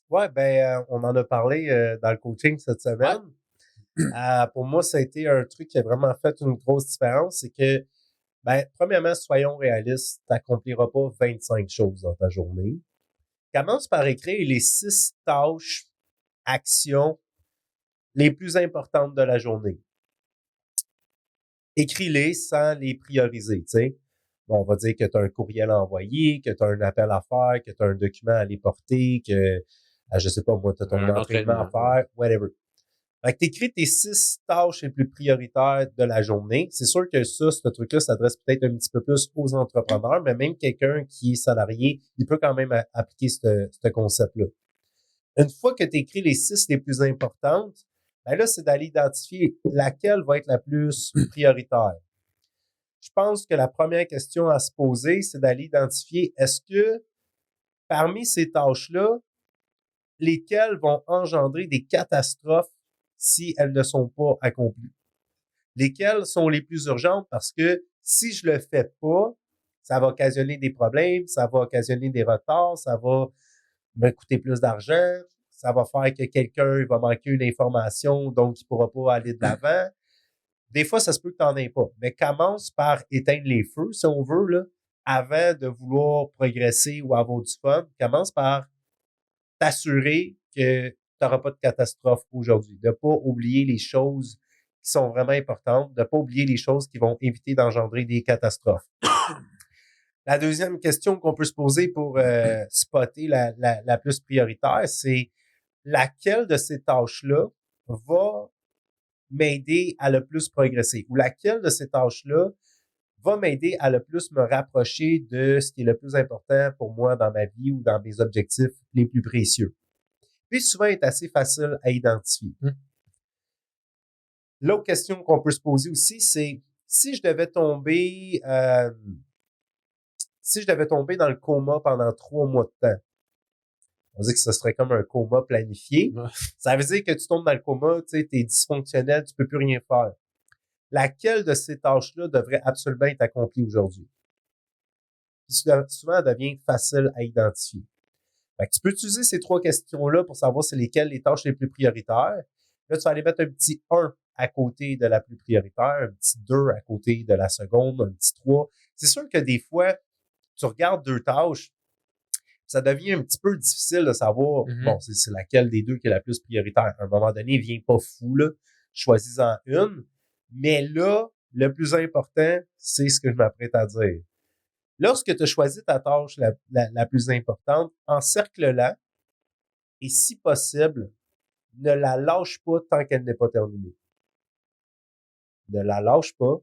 Ouais, on en a parlé dans le coaching cette semaine. Ouais. Pour moi, ça a été un truc qui a vraiment fait une grosse différence, c'est que, premièrement, soyons réalistes, tu n'accompliras pas 25 choses dans ta journée. Commence par écrire les 6 tâches, actions les plus importantes de la journée. Écris-les sans les prioriser, tu sais. Bon, on va dire que tu as un courriel à envoyer, que tu as un appel à faire, que tu as un document à aller porter, que, je sais pas, moi, tu as ton entraînement à faire, whatever. Fait que t'écris tes 6 tâches les plus prioritaires de la journée. C'est sûr que ce truc-là s'adresse peut-être un petit peu plus aux entrepreneurs, mais même quelqu'un qui est salarié, il peut quand même appliquer ce concept-là. Une fois que tu écris les 6 les plus importantes, là, c'est d'aller identifier laquelle va être la plus prioritaire. Je pense que la première question à se poser, c'est d'aller identifier est-ce que parmi ces tâches-là, lesquelles vont engendrer des catastrophes si elles ne sont pas accomplies. Lesquelles sont les plus urgentes parce que si je le fais pas, ça va occasionner des problèmes, ça va occasionner des retards, ça va me coûter plus d'argent, ça va faire que quelqu'un va manquer une information, donc il pourra pas aller de l'avant. Des fois, ça se peut que tu n'en aies pas, mais commence par éteindre les feux, si on veut, là, avant de vouloir progresser ou avoir du fun. Commence par t'assurer que tu n'auras pas de catastrophe aujourd'hui, de ne pas oublier les choses qui sont vraiment importantes, de ne pas oublier les choses qui vont éviter d'engendrer des catastrophes. La deuxième question qu'on peut se poser pour spotter la plus prioritaire, c'est laquelle de ces tâches-là va m'aider à le plus progresser ou laquelle de ces tâches-là va m'aider à le plus me rapprocher de ce qui est le plus important pour moi dans ma vie ou dans mes objectifs les plus précieux. Puis souvent, est assez facile à identifier. L'autre question qu'on peut se poser aussi, c'est si je devais tomber dans le coma pendant 3 mois de temps, on dit que ce serait comme un coma planifié. Ouais. Ça veut dire que tu tombes dans le coma, tu sais, t'es dysfonctionnel, tu peux plus rien faire. Laquelle de ces tâches-là devrait absolument être accomplie aujourd'hui? Puis souvent, elle devient facile à identifier. Fait que tu peux utiliser ces 3 questions-là pour savoir c'est lesquelles les tâches les plus prioritaires. Là, tu vas aller mettre un petit 1 à côté de la plus prioritaire, un petit 2 à côté de la seconde, un petit 3. C'est sûr que des fois, tu regardes 2 tâches, ça devient un petit peu difficile de savoir, bon, c'est laquelle des 2 qui est la plus prioritaire. À un moment donné, viens pas fou, là. Choisis-en une. Mais là, le plus important, c'est ce que je m'apprête à dire. Lorsque tu as choisi ta tâche la plus importante, encercle-la et si possible, ne la lâche pas tant qu'elle n'est pas terminée. Ne la lâche pas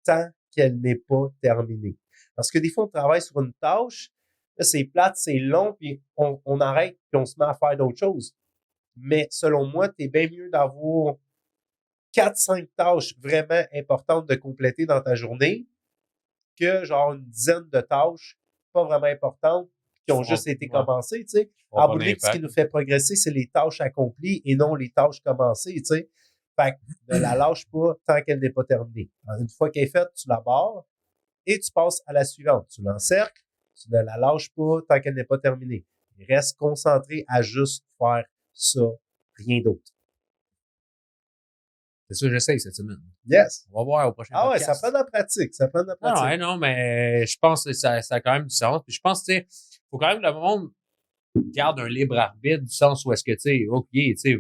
tant qu'elle n'est pas terminée. Parce que des fois, on travaille sur une tâche, là, c'est plate, c'est long, puis on arrête, puis on se met à faire d'autres choses. Mais selon moi, t'es bien mieux d'avoir 4-5 tâches vraiment importantes de compléter dans ta journée que genre une dizaine de tâches pas vraiment importantes qui ont juste été commencées, tu sais. En bout de ligne, ce qui nous fait progresser, c'est les tâches accomplies et non les tâches commencées, tu sais. Fait que ne la lâche pas tant qu'elle n'est pas terminée. Une fois qu'elle est faite, tu la barres et tu passes à la suivante. Tu l'encercles, tu ne la lâches pas tant qu'elle n'est pas terminée. Reste concentré à juste faire ça, rien d'autre. C'est ça que j'essaye cette semaine. Yes. On va voir au prochain Ah ouais, podcast. ça prend de la pratique. Ça prend de la Non, pratique. ouais, non, mais je pense que ça a quand même du sens. Puis je pense, tu sais, faut quand même que le monde garde un libre arbitre du sens où est-ce que, tu sais, OK, tu sais,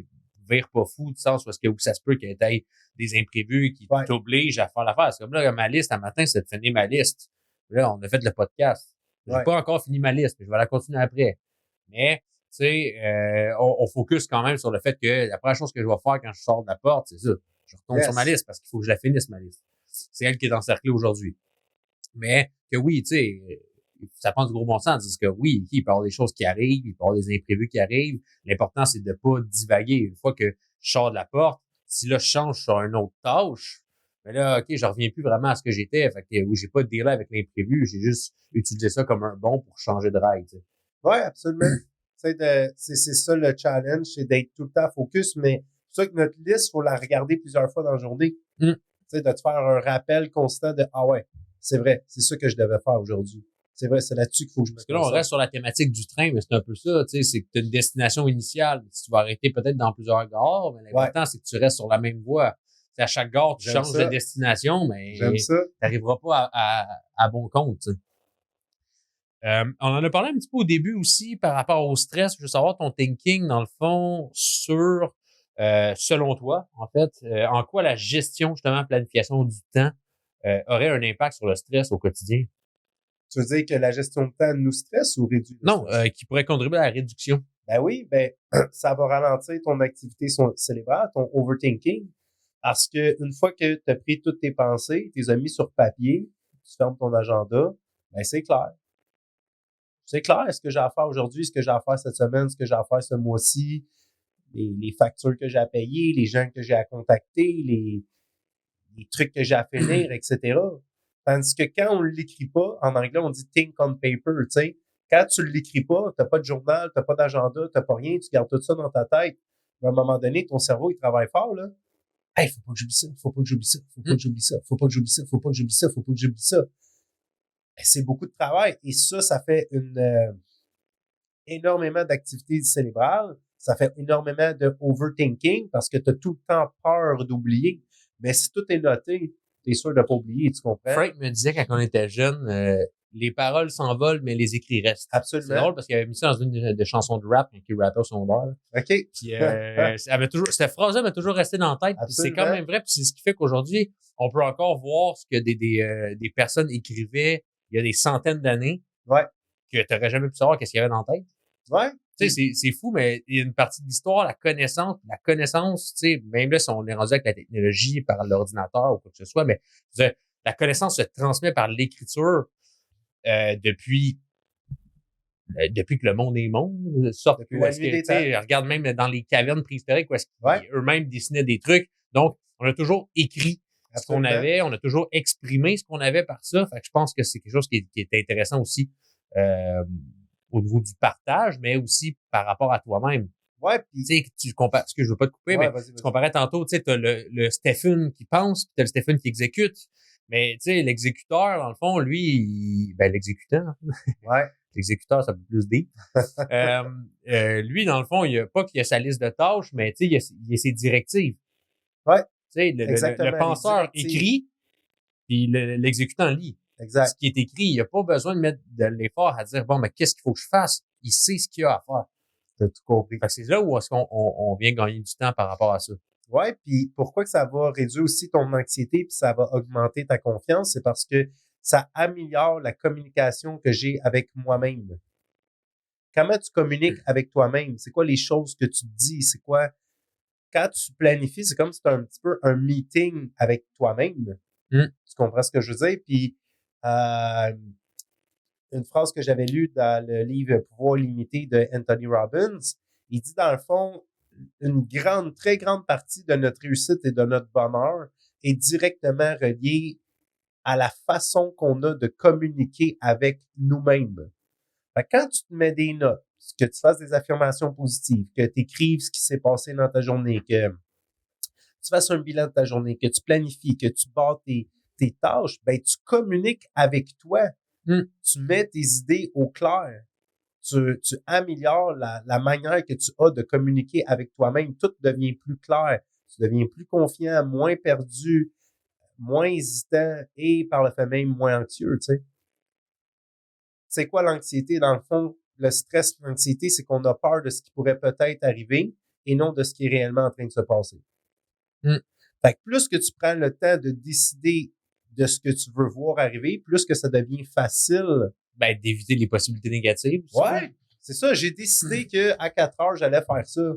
vire pas fou du sens où est-ce que où ça se peut qu'il y ait des imprévus qui Ouais. t'obligent à faire l'affaire. C'est comme là, ma liste, un matin, c'est de finir ma liste. Là, on a fait le podcast. J'ai Ouais. pas encore fini ma liste, mais je vais la continuer après. Mais, tu sais, on focus quand même sur le fait que la première chose que je vais faire quand je sors de la porte, c'est ça. Je retourne sur ma liste parce qu'il faut que je la finisse, ma liste. C'est elle qui est encerclée aujourd'hui. Mais que oui, tu sais, ça prend du gros bon sens. C'est que oui, il peut y avoir des choses qui arrivent, il peut y avoir des imprévus qui arrivent. L'important, c'est de pas divaguer. Une fois que je sors de la porte, si là, je change sur une autre tâche, mais là, OK, je reviens plus vraiment à ce que j'étais. Fait que oui, j'ai pas de délai avec l'imprévu. J'ai juste utilisé ça comme un bon pour changer de ride, tu sais. Ouais, absolument. C'est ça le challenge, c'est d'être tout le temps focus, mais c'est ça que notre liste, faut la regarder plusieurs fois dans la journée. Mm. Tu sais, de te faire un rappel constant de, ah ouais, c'est vrai, c'est ça que je devais faire aujourd'hui. C'est vrai, c'est là-dessus qu'il faut que je me Parce que là, on reste sur la thématique du train, mais c'est un peu ça, tu sais, c'est que tu as une destination initiale. Si tu vas arrêter peut-être dans plusieurs gares, mais l'important, c'est que tu restes sur la même voie. C'est à chaque gare, tu changes de destination, mais tu n'arriveras pas à bon compte, tu sais. On en a parlé un petit peu au début aussi par rapport au stress. Je veux savoir ton thinking, dans le fond, sur, selon toi, en fait, en quoi la gestion, justement, planification du temps aurait un impact sur le stress au quotidien? Tu veux dire que la gestion de temps nous stresse ou réduit le Non, stress? qui pourrait contribuer à la réduction. Ben oui, ben ça va ralentir ton activité cérébrale, ton overthinking, parce que une fois que tu as pris toutes tes pensées, tu les as mis sur papier, tu fermes ton agenda, ben c'est clair. C'est clair, ce que j'ai à faire aujourd'hui, ce que j'ai à faire cette semaine, ce que j'ai à faire ce mois-ci, les factures que j'ai à payer, les gens que j'ai à contacter, les trucs que j'ai à finir, etc. Tandis que quand on l'écrit pas, en anglais, on dit think on paper, tu sais. Quand tu l'écris pas, t'as pas de journal, t'as pas d'agenda, t'as pas rien, tu gardes tout ça dans ta tête. Mais à un moment donné, ton cerveau, il travaille fort, là. Hey, faut pas que j'oublie ça, faut pas que j'oublie ça, faut pas que j'oublie ça, faut pas que j'oublie ça, faut pas que j'oublie ça, faut pas que j'oublie ça. C'est beaucoup de travail. Et ça fait énormément d'activités cérébrales. Ça fait énormément de overthinking parce que tu as tout le temps peur d'oublier. Mais si tout est noté, tu es sûr de pas oublier, tu comprends? Frank me disait quand on était jeune, les paroles s'envolent, mais les écrits restent. Absolument. C'est drôle parce qu'il avait mis ça dans une des chansons de rap, qui rappait au secondaire. OK. Puis cette phrase-là m'a toujours resté dans la tête. Puis c'est quand même vrai. Puis c'est ce qui fait qu'aujourd'hui, on peut encore voir ce que des personnes écrivaient il y a des centaines d'années. Ouais. Que tu n'aurais jamais pu savoir qu'est-ce qu'il y avait dans la tête. Ouais. Tu sais, c'est fou, mais il y a une partie de l'histoire, la connaissance, tu sais, même là, si on est rendu avec la technologie par l'ordinateur ou quoi que ce soit, mais la connaissance se transmet par l'écriture depuis que le monde est monde. Sorte Depuis où est-ce que, tu sais, regarde même dans les cavernes préhistoriques où est-ce qu'ils eux-mêmes dessinaient des trucs. Donc, on a toujours écrit ce qu'on avait, on a toujours exprimé ce qu'on avait par ça. Fait que je pense que c'est quelque chose qui est intéressant aussi au niveau du partage, mais aussi par rapport à toi-même. Ouais, puis tu sais, tu compares, parce que je veux pas te couper, mais tu comparais tantôt, tu sais, t'as le Stephen qui pense, puis t'as le Stephen qui exécute. Mais tu sais, l'exécuteur, dans le fond, lui, l'exécutant. Ouais. L'exécuteur, ça peut plus dire. Lui, dans le fond, il a pas qu'il a sa liste de tâches, mais tu sais, il a ses directives. Ouais. Tu sais, le penseur écrit, puis l'exécutant lit. Exact. Ce qui est écrit, il n'a pas besoin de mettre de l'effort à dire, bon, mais qu'est-ce qu'il faut que je fasse? Il sait ce qu'il y a à faire. T'as tout compris. Fait que c'est là où est-ce qu'on vient gagner du temps par rapport à ça. Ouais, puis pourquoi que ça va réduire aussi ton anxiété puis ça va augmenter ta confiance, c'est parce que ça améliore la communication que j'ai avec moi-même. Comment tu communiques avec toi-même? C'est quoi les choses que tu te dis? C'est quoi? Quand tu planifies, c'est comme si c'était un petit peu un meeting avec toi-même. Tu comprends ce que je veux dire? Puis, une phrase que j'avais lue dans le livre Pouvoir limité de Anthony Robbins, il dit dans le fond, une très grande partie de notre réussite et de notre bonheur est directement reliée à la façon qu'on a de communiquer avec nous-mêmes. Fait que quand tu te mets des notes, que tu fasses des affirmations positives, que tu écrives ce qui s'est passé dans ta journée, que tu fasses un bilan de ta journée, que tu planifies, que tu bats tes tâches, ben tu communiques avec toi. Tu mets tes idées au clair. Tu améliores la manière que tu as de communiquer avec toi-même. Tout devient plus clair. Tu deviens plus confiant, moins perdu, moins hésitant et par le fait même moins anxieux, tu sais. C'est quoi l'anxiété? Dans le fond, le stress, l'anxiété, c'est qu'on a peur de ce qui pourrait peut-être arriver et non de ce qui est réellement en train de se passer. Mm. Fait que plus que tu prends le temps de décider de ce que tu veux voir arriver, plus que ça devient facile. Ben, d'éviter les possibilités négatives. Ouais, c'est ça. J'ai décidé que à 4 heures, j'allais faire ça.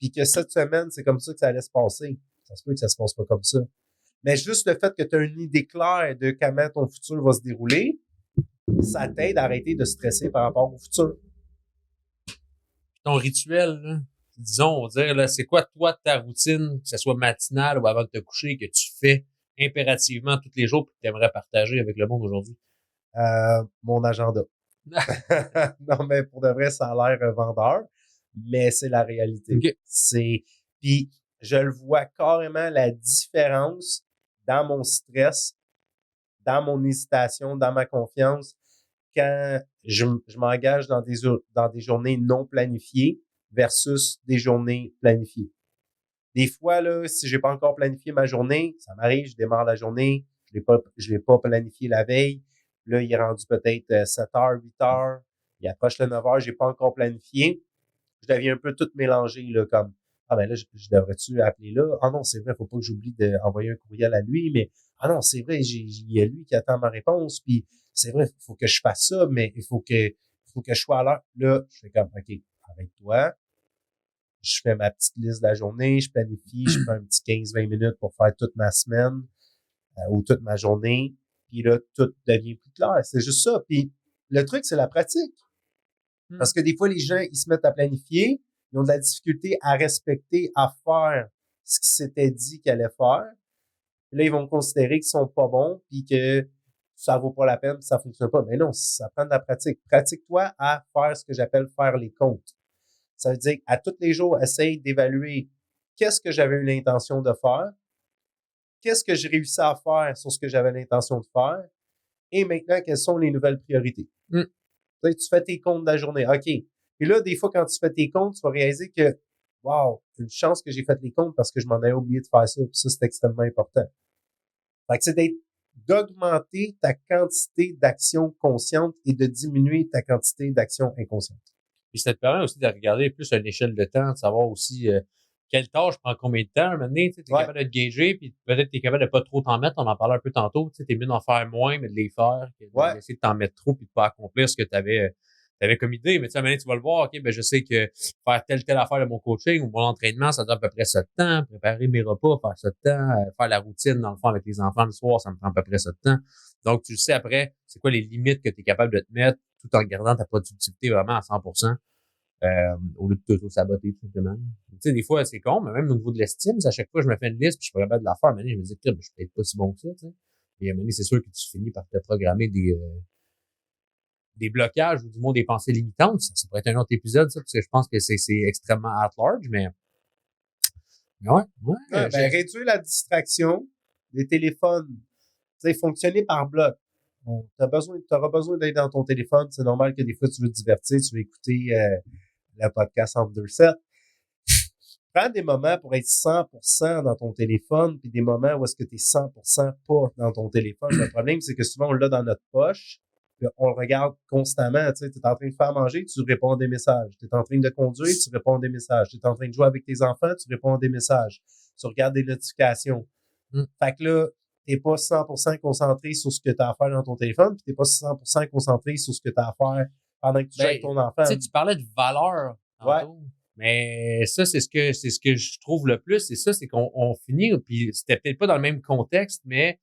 Puis que cette semaine, c'est comme ça que ça allait se passer. Ça se peut que ça se passe pas comme ça. Mais juste le fait que tu as une idée claire de comment ton futur va se dérouler, ça t'aide à arrêter de stresser par rapport au futur. Ton rituel, là, disons, on va dire, là, c'est quoi, toi, ta routine, que ce soit matinale ou avant de te coucher, que tu fais impérativement tous les jours et que tu aimerais partager avec le monde aujourd'hui? Mon agenda. Non, mais pour de vrai, ça a l'air vendeur, mais c'est la réalité. Okay. Puis je le vois carrément la différence dans mon stress, dans mon hésitation, dans ma confiance, quand je m'engage dans des journées non planifiées versus des journées planifiées. Des fois, là, si j'ai pas encore planifié ma journée, ça m'arrive, je démarre la journée, je l'ai pas planifié la veille. Là, il est rendu peut-être 7 heures, 8 heures. Il approche le 9 heures, j'ai pas encore planifié. Je deviens un peu tout mélangé, là, comme, ah ben là, je devrais-tu appeler là? Ah non, c'est vrai, faut pas que j'oublie d'envoyer un courriel à lui, mais, ah non, c'est vrai, il y a lui qui attend ma réponse, puis c'est vrai, il faut que je fasse ça, mais il faut que je sois à l'heure. Là, je fais comme, OK, arrête-toi. Je fais ma petite liste de la journée, je planifie, je prends un petit 15-20 minutes pour faire toute ma semaine ou toute ma journée. Puis là, tout devient plus clair. C'est juste ça. Puis le truc, c'est la pratique. Parce que des fois, les gens, ils se mettent à planifier, ils ont de la difficulté à respecter, à faire ce qu'ils s'étaient dit qu'ils allaient faire. Puis là, ils vont considérer qu'ils sont pas bons, puis que ça vaut pas la peine, puis ça fonctionne pas. Mais non, ça prend de la pratique. Pratique-toi à faire ce que j'appelle faire les comptes. Ça veut dire à tous les jours, essaye d'évaluer qu'est-ce que j'avais eu l'intention de faire, qu'est-ce que j'ai réussi à faire sur ce que j'avais l'intention de faire, et maintenant, quelles sont les nouvelles priorités. Tu fais tes comptes de la journée. OK. Et là, des fois, quand tu fais tes comptes, tu vas réaliser que, wow, une chance que j'ai fait les comptes parce que je m'en avais oublié de faire ça, puis ça, c'est extrêmement important. Fait que c'est d'augmenter ta quantité d'actions conscientes et de diminuer ta quantité d'actions inconscientes. Puis ça te permet aussi de regarder plus à une échelle de temps, de savoir aussi quelle tâche prend combien de temps. À un moment donné, tu es capable de te gager, puis peut-être tu es capable de pas trop t'en mettre. On en parlait un peu tantôt. Tu es mieux d'en faire moins, mais de les faire, que d'essayer de t'en mettre trop puis de pas accomplir ce que tu avais comme idée. Mais tu sais, à un moment donné, tu vas le voir, OK, ben je sais que faire telle affaire de mon coaching ou mon entraînement, ça prend à peu près ça de temps. Préparer mes repas, faire ça de temps. Faire la routine, dans le fond, avec les enfants le soir, ça me prend à peu près ça de temps. Donc, tu sais après, c'est quoi les limites que tu es capable de te mettre tout en gardant ta productivité vraiment à 100%. Au lieu de t'auto-saboter, tout simplement. Tu sais, des fois, c'est con, mais même au niveau de l'estime, à chaque fois, je me fais une liste, puis je suis pas capable de la faire. Maintenant, je me dis, je suis peut-être pas si bon que ça, tu sais. Et à un moment donné, c'est sûr que tu finis par te programmer des blocages ou du moins des pensées limitantes. Ça pourrait être un autre épisode, ça, parce que je pense que c'est extrêmement at large, mais ouais. Réduire la distraction, les téléphones, tu sais, fonctionner par bloc. T'auras besoin d'être dans ton téléphone. C'est normal que des fois, tu veux te divertir, tu veux écouter le podcast entre deux sets. Prends des moments pour être 100% dans ton téléphone, puis des moments où est-ce que tu es 100% pas dans ton téléphone. Le problème, c'est que souvent, on l'a dans notre poche, puis on le regarde constamment. Tu sais, es en train de faire manger, tu réponds à des messages. Tu es en train de conduire, tu réponds à des messages. Tu es en train de jouer avec tes enfants, tu réponds à des messages. Tu regardes des notifications. Fait que là, t'es pas 100% concentré sur ce que tu as à faire dans ton téléphone, puis t'es pas 100% concentré sur ce que tu as à faire pendant que tu joues avec ton enfant. Tu sais, tu parlais de valeur tantôt. Mais ça, c'est ce que je trouve le plus. Et ça, c'est qu'on finit, puis c'était peut-être pas dans le même contexte, mais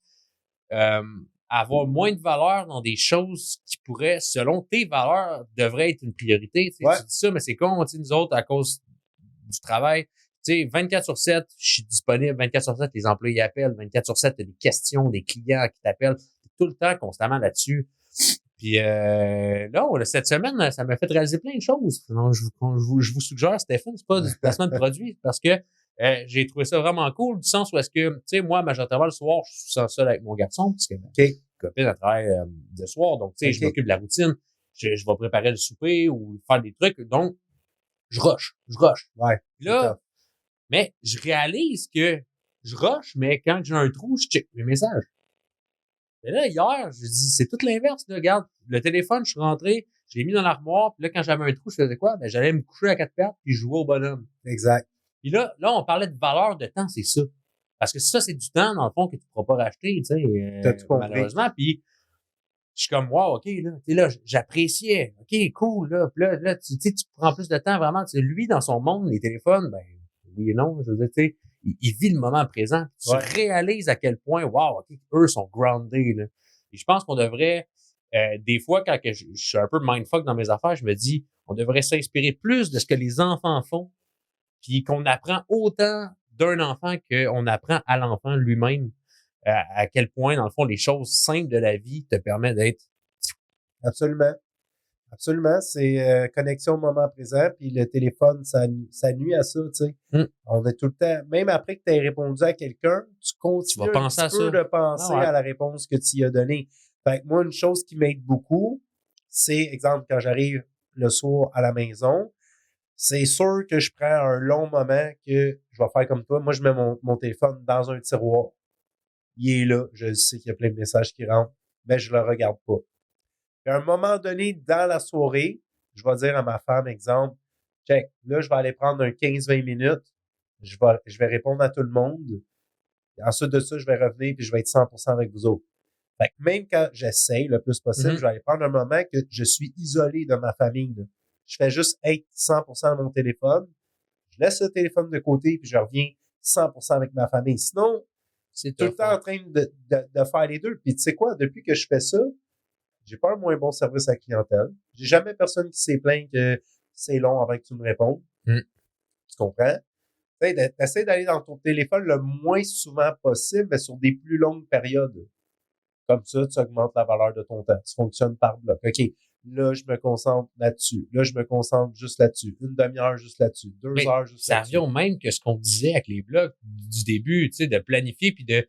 avoir moins de valeur dans des choses qui pourraient, selon tes valeurs, devraient être une priorité. Tu dis ça, mais c'est con, nous autres, à cause du travail. Tu sais, 24/7, je suis disponible. 24/7, les employés appellent. 24/7, t'as des questions, des clients qui t'appellent. T'es tout le temps, constamment là-dessus. Puis là, cette semaine, ça m'a fait réaliser plein de choses. Donc, je vous suggère, Stéphane, c'est pas du placement de produit, parce que j'ai trouvé ça vraiment cool, du sens où est-ce que, tu sais, moi, majoritairement, le soir, je suis seul avec mon garçon, parce que ma copine, elle travaille de soir. Donc, tu sais, je m'occupe de la routine. Je vais préparer le souper ou faire des trucs. Donc, je rush. Ouais. Là, Mais je réalise que je rush, mais quand j'ai un trou, je check mes messages. Et là, hier, je dis, c'est tout l'inverse, là. Regarde, le téléphone, je suis rentré, je l'ai mis dans l'armoire, puis là, quand j'avais un trou, je faisais quoi? Ben, j'allais me coucher à 4 pattes, puis je jouais au bonhomme. Exact. Puis là, on parlait de valeur de temps, c'est ça. Parce que ça, c'est du temps, dans le fond, que tu pourras pas racheter, tu sais, T'as tout compris. malheureusement. Puis, je suis comme, wow, OK, là, tu sais, là, j'appréciais. OK, cool, là. Puis là, tu sais, tu prends plus de temps, vraiment. Tu sais, lui, dans son monde, les téléphones, ben, oui et non, je veux dire, tu sais, il vit le moment présent. Tu Ouais. réalises à quel point, wow, OK, eux sont grounded, là. Et je pense qu'on devrait, des fois, quand que je suis un peu mindfuck dans mes affaires, je me dis, on devrait s'inspirer plus de ce que les enfants font, puis qu'on apprend autant d'un enfant qu'on apprend à l'enfant lui-même, à quel point, dans le fond, les choses simples de la vie te permettent d'être... Absolument. Absolument. C'est connexion au moment présent, puis le téléphone, ça nuit à ça, tu sais. On est tout le temps, même après que tu aies répondu à quelqu'un, tu continues un petit peu de penser à la réponse que tu y as donnée. Fait que moi, une chose qui m'aide beaucoup, c'est, exemple, quand j'arrive le soir à la maison, c'est sûr que je prends un long moment que je vais faire comme toi. Moi, je mets mon téléphone dans un tiroir. Il est là. Je sais qu'il y a plein de messages qui rentrent, mais je le regarde pas. Puis à un moment donné, dans la soirée, je vais dire à ma femme, exemple, check, là, je vais aller prendre un 15-20 minutes. Je vais répondre à tout le monde. Et ensuite de ça, je vais revenir puis je vais être 100% avec vous autres. Fait que même quand j'essaye le plus possible, je vais aller prendre un moment que je suis isolé de ma famille, là. Je fais juste être 100% à mon téléphone. Je laisse le téléphone de côté puis je reviens 100% avec ma famille. Sinon, c'est tout le temps en train de faire les deux. Puis tu sais quoi, depuis que je fais ça, j'ai pas un moins bon service à la clientèle. J'ai jamais personne qui s'est plaint que c'est long avant que tu me répondes. Tu comprends? T'essaies d'aller dans ton téléphone le moins souvent possible, mais sur des plus longues périodes. Comme ça, tu augmentes la valeur de ton temps. Tu fonctionnes par bloc. OK, là, je me concentre là-dessus. Là, je me concentre juste là-dessus. Une demi-heure juste là-dessus. 2 heures juste ça là-dessus. revient au même que ce qu'on disait avec les blogs du début, tu sais, de planifier, puis de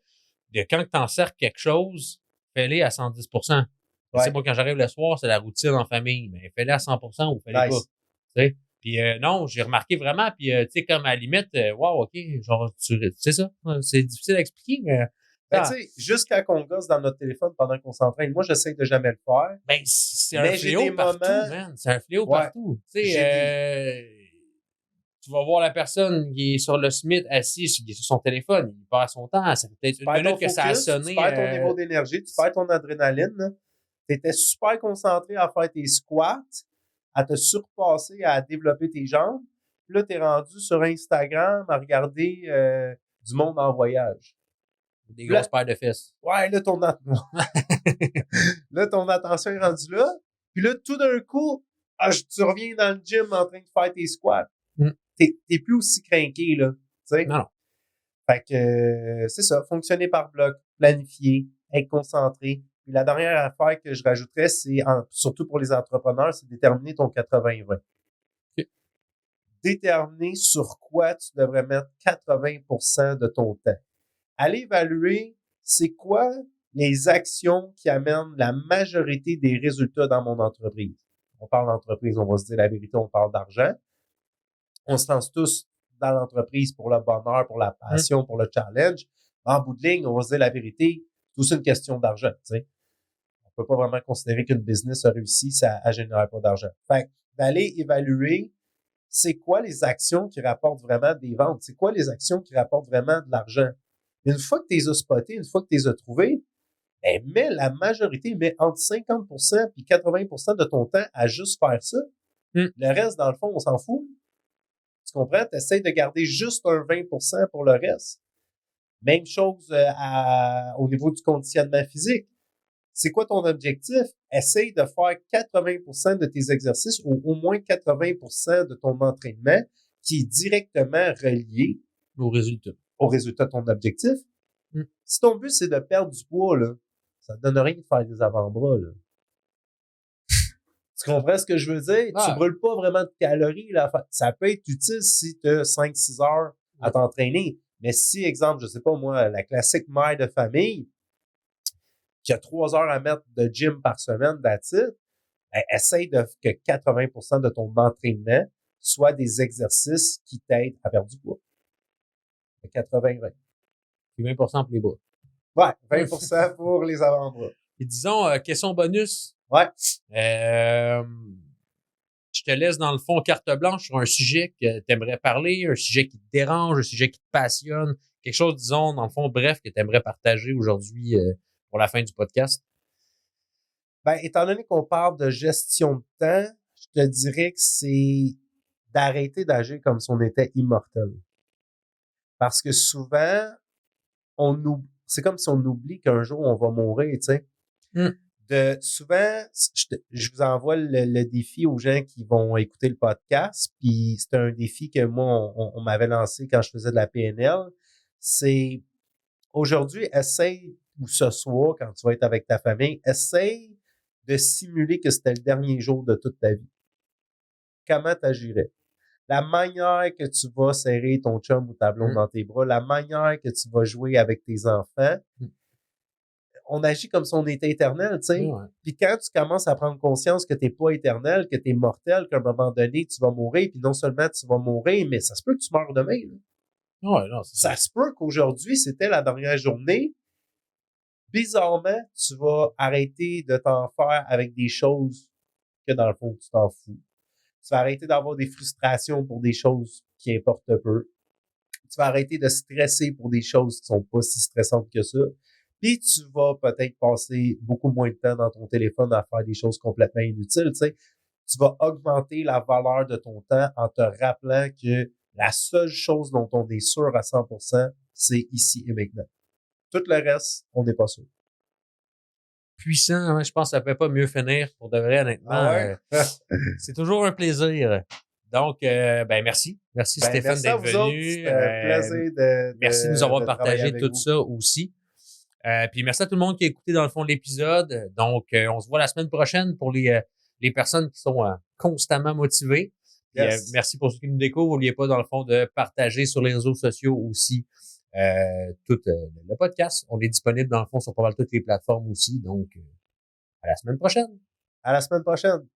quand tu encercles quelque chose, fais-les à 110%. Ouais. C'est moi, quand j'arrive le soir, c'est la routine en famille. Mais fais-les à 100% ou fais-les pas. Tu sais? Puis non, j'ai remarqué vraiment, puis tu sais, comme à la limite, wow, OK, genre, tu sais ça, c'est difficile à expliquer, mais... Ben, tu sais, juste quand on gosse dans notre téléphone pendant qu'on s'entraîne, moi, j'essaie de jamais le faire. Ben, c'est un fléau partout, man. C'est un fléau partout. Tu sais, tu vas voir la personne qui est sur le Smith assis sur son téléphone, il perd son temps. Ça fait peut-être une minute que ça a sonné. Tu perds ton niveau d'énergie, tu perds ton adrénaline. Tu étais super concentré à faire tes squats, à te surpasser, à développer tes jambes. Puis là, tu es rendu sur Instagram à regarder du monde en voyage. Des grosses paires de fesses. Ouais, là, ton attention est rendue là. Puis là, tout d'un coup, tu reviens dans le gym en train de faire tes squats. T'es plus aussi craqué, là. Tu sais? Non. Fait que c'est ça, fonctionner par bloc, planifier, être concentré. Puis la dernière affaire que je rajouterais, c'est surtout pour les entrepreneurs, c'est déterminer ton 80-20. Okay. Déterminer sur quoi tu devrais mettre 80% de ton temps. Aller évaluer c'est quoi les actions qui amènent la majorité des résultats dans mon entreprise. On parle d'entreprise, on va se dire la vérité, on parle d'argent. On se lance tous dans l'entreprise pour le bonheur, pour la passion, pour le challenge. En bout de ligne, on va se dire la vérité, c'est aussi une question d'argent. Tu sais. On peut pas vraiment considérer qu'une business a réussi si elle génère pas d'argent. Fait d'aller évaluer c'est quoi les actions qui rapportent vraiment des ventes, c'est quoi les actions qui rapportent vraiment de l'argent. Une fois que tu les as spotées, une fois que tu les as trouvées, ben, mets la majorité, mets entre 50% et 80% de ton temps à juste faire ça. Le reste, dans le fond, on s'en fout. Tu comprends? Tu essaies de garder juste un 20% pour le reste. Même chose au niveau du conditionnement physique. C'est quoi ton objectif? Essaye de faire 80% de tes exercices ou au moins 80% de ton entraînement qui est directement relié au résultat de ton objectif. Si ton but, c'est de perdre du poids, là, ça ne donne rien de faire des avant-bras. Là. Tu comprends ce que je veux dire? Tu brûles pas vraiment de calories. Là. Ça peut être utile si tu as 5-6 heures à t'entraîner. Mais si, exemple, je sais pas moi, la classique mère de famille qui a 3 heures à mettre de gym par semaine, that's it, essaye que 80% de ton entraînement soit des exercices qui t'aident à perdre du poids. 80-20. Puis 20% pour les bras. Ouais, 20% pour les avant-bras. Et disons, question bonus. Ouais. Je te laisse, dans le fond, carte blanche sur un sujet que tu aimerais parler, un sujet qui te dérange, un sujet qui te passionne, quelque chose, disons, dans le fond, bref, que tu aimerais partager aujourd'hui pour la fin du podcast. Ben, étant donné qu'on parle de gestion de temps, je te dirais que c'est d'arrêter d'agir comme si on était immortel. Parce que souvent, c'est comme si on oublie qu'un jour on va mourir, tu sais. Souvent, je vous envoie le défi aux gens qui vont écouter le podcast, puis c'est un défi que moi, on m'avait lancé quand je faisais de la PNL. C'est aujourd'hui, essaye, ou ce soir, quand tu vas être avec ta famille, essaye de simuler que c'était le dernier jour de toute ta vie. Comment t'agirais? La manière que tu vas serrer ton chum ou ta blonde dans tes bras, la manière que tu vas jouer avec tes enfants, on agit comme si on était éternel, tu sais. Ouais. Puis quand tu commences à prendre conscience que t'es pas éternel, que t'es mortel, qu'à un moment donné, tu vas mourir, puis non seulement tu vas mourir, mais ça se peut que tu meurs demain. Là. Ouais, non, Ça se peut qu'aujourd'hui, c'était la dernière journée. Bizarrement, tu vas arrêter de t'en faire avec des choses que dans le fond, tu t'en fous. Tu vas arrêter d'avoir des frustrations pour des choses qui importent peu. Tu vas arrêter de stresser pour des choses qui sont pas si stressantes que ça. Puis tu vas peut-être passer beaucoup moins de temps dans ton téléphone à faire des choses complètement inutiles, tu sais. Tu vas augmenter la valeur de ton temps en te rappelant que la seule chose dont on est sûr à 100%, c'est ici et maintenant. Tout le reste, on n'est pas sûr. Puissant, hein? Je pense que ça peut pas mieux finir pour de vrai, honnêtement. Ah ouais? C'est toujours un plaisir. Donc, ben merci. Merci Ben, Stéphane merci à d'être vous autres. venu. C'était un plaisir Merci de nous avoir travailler partagé avec tout vous. ça aussi. Puis merci à tout le monde qui a écouté dans le fond l'épisode. Donc, on se voit la semaine prochaine pour les personnes qui sont constamment motivées. Puis, Yes. merci pour ceux qui nous découvrent. N'oubliez pas, dans le fond, de partager sur les réseaux sociaux aussi tout le podcast. On est disponible, dans le fond, sur pas mal toutes les plateformes aussi. Donc, à la semaine prochaine. À la semaine prochaine.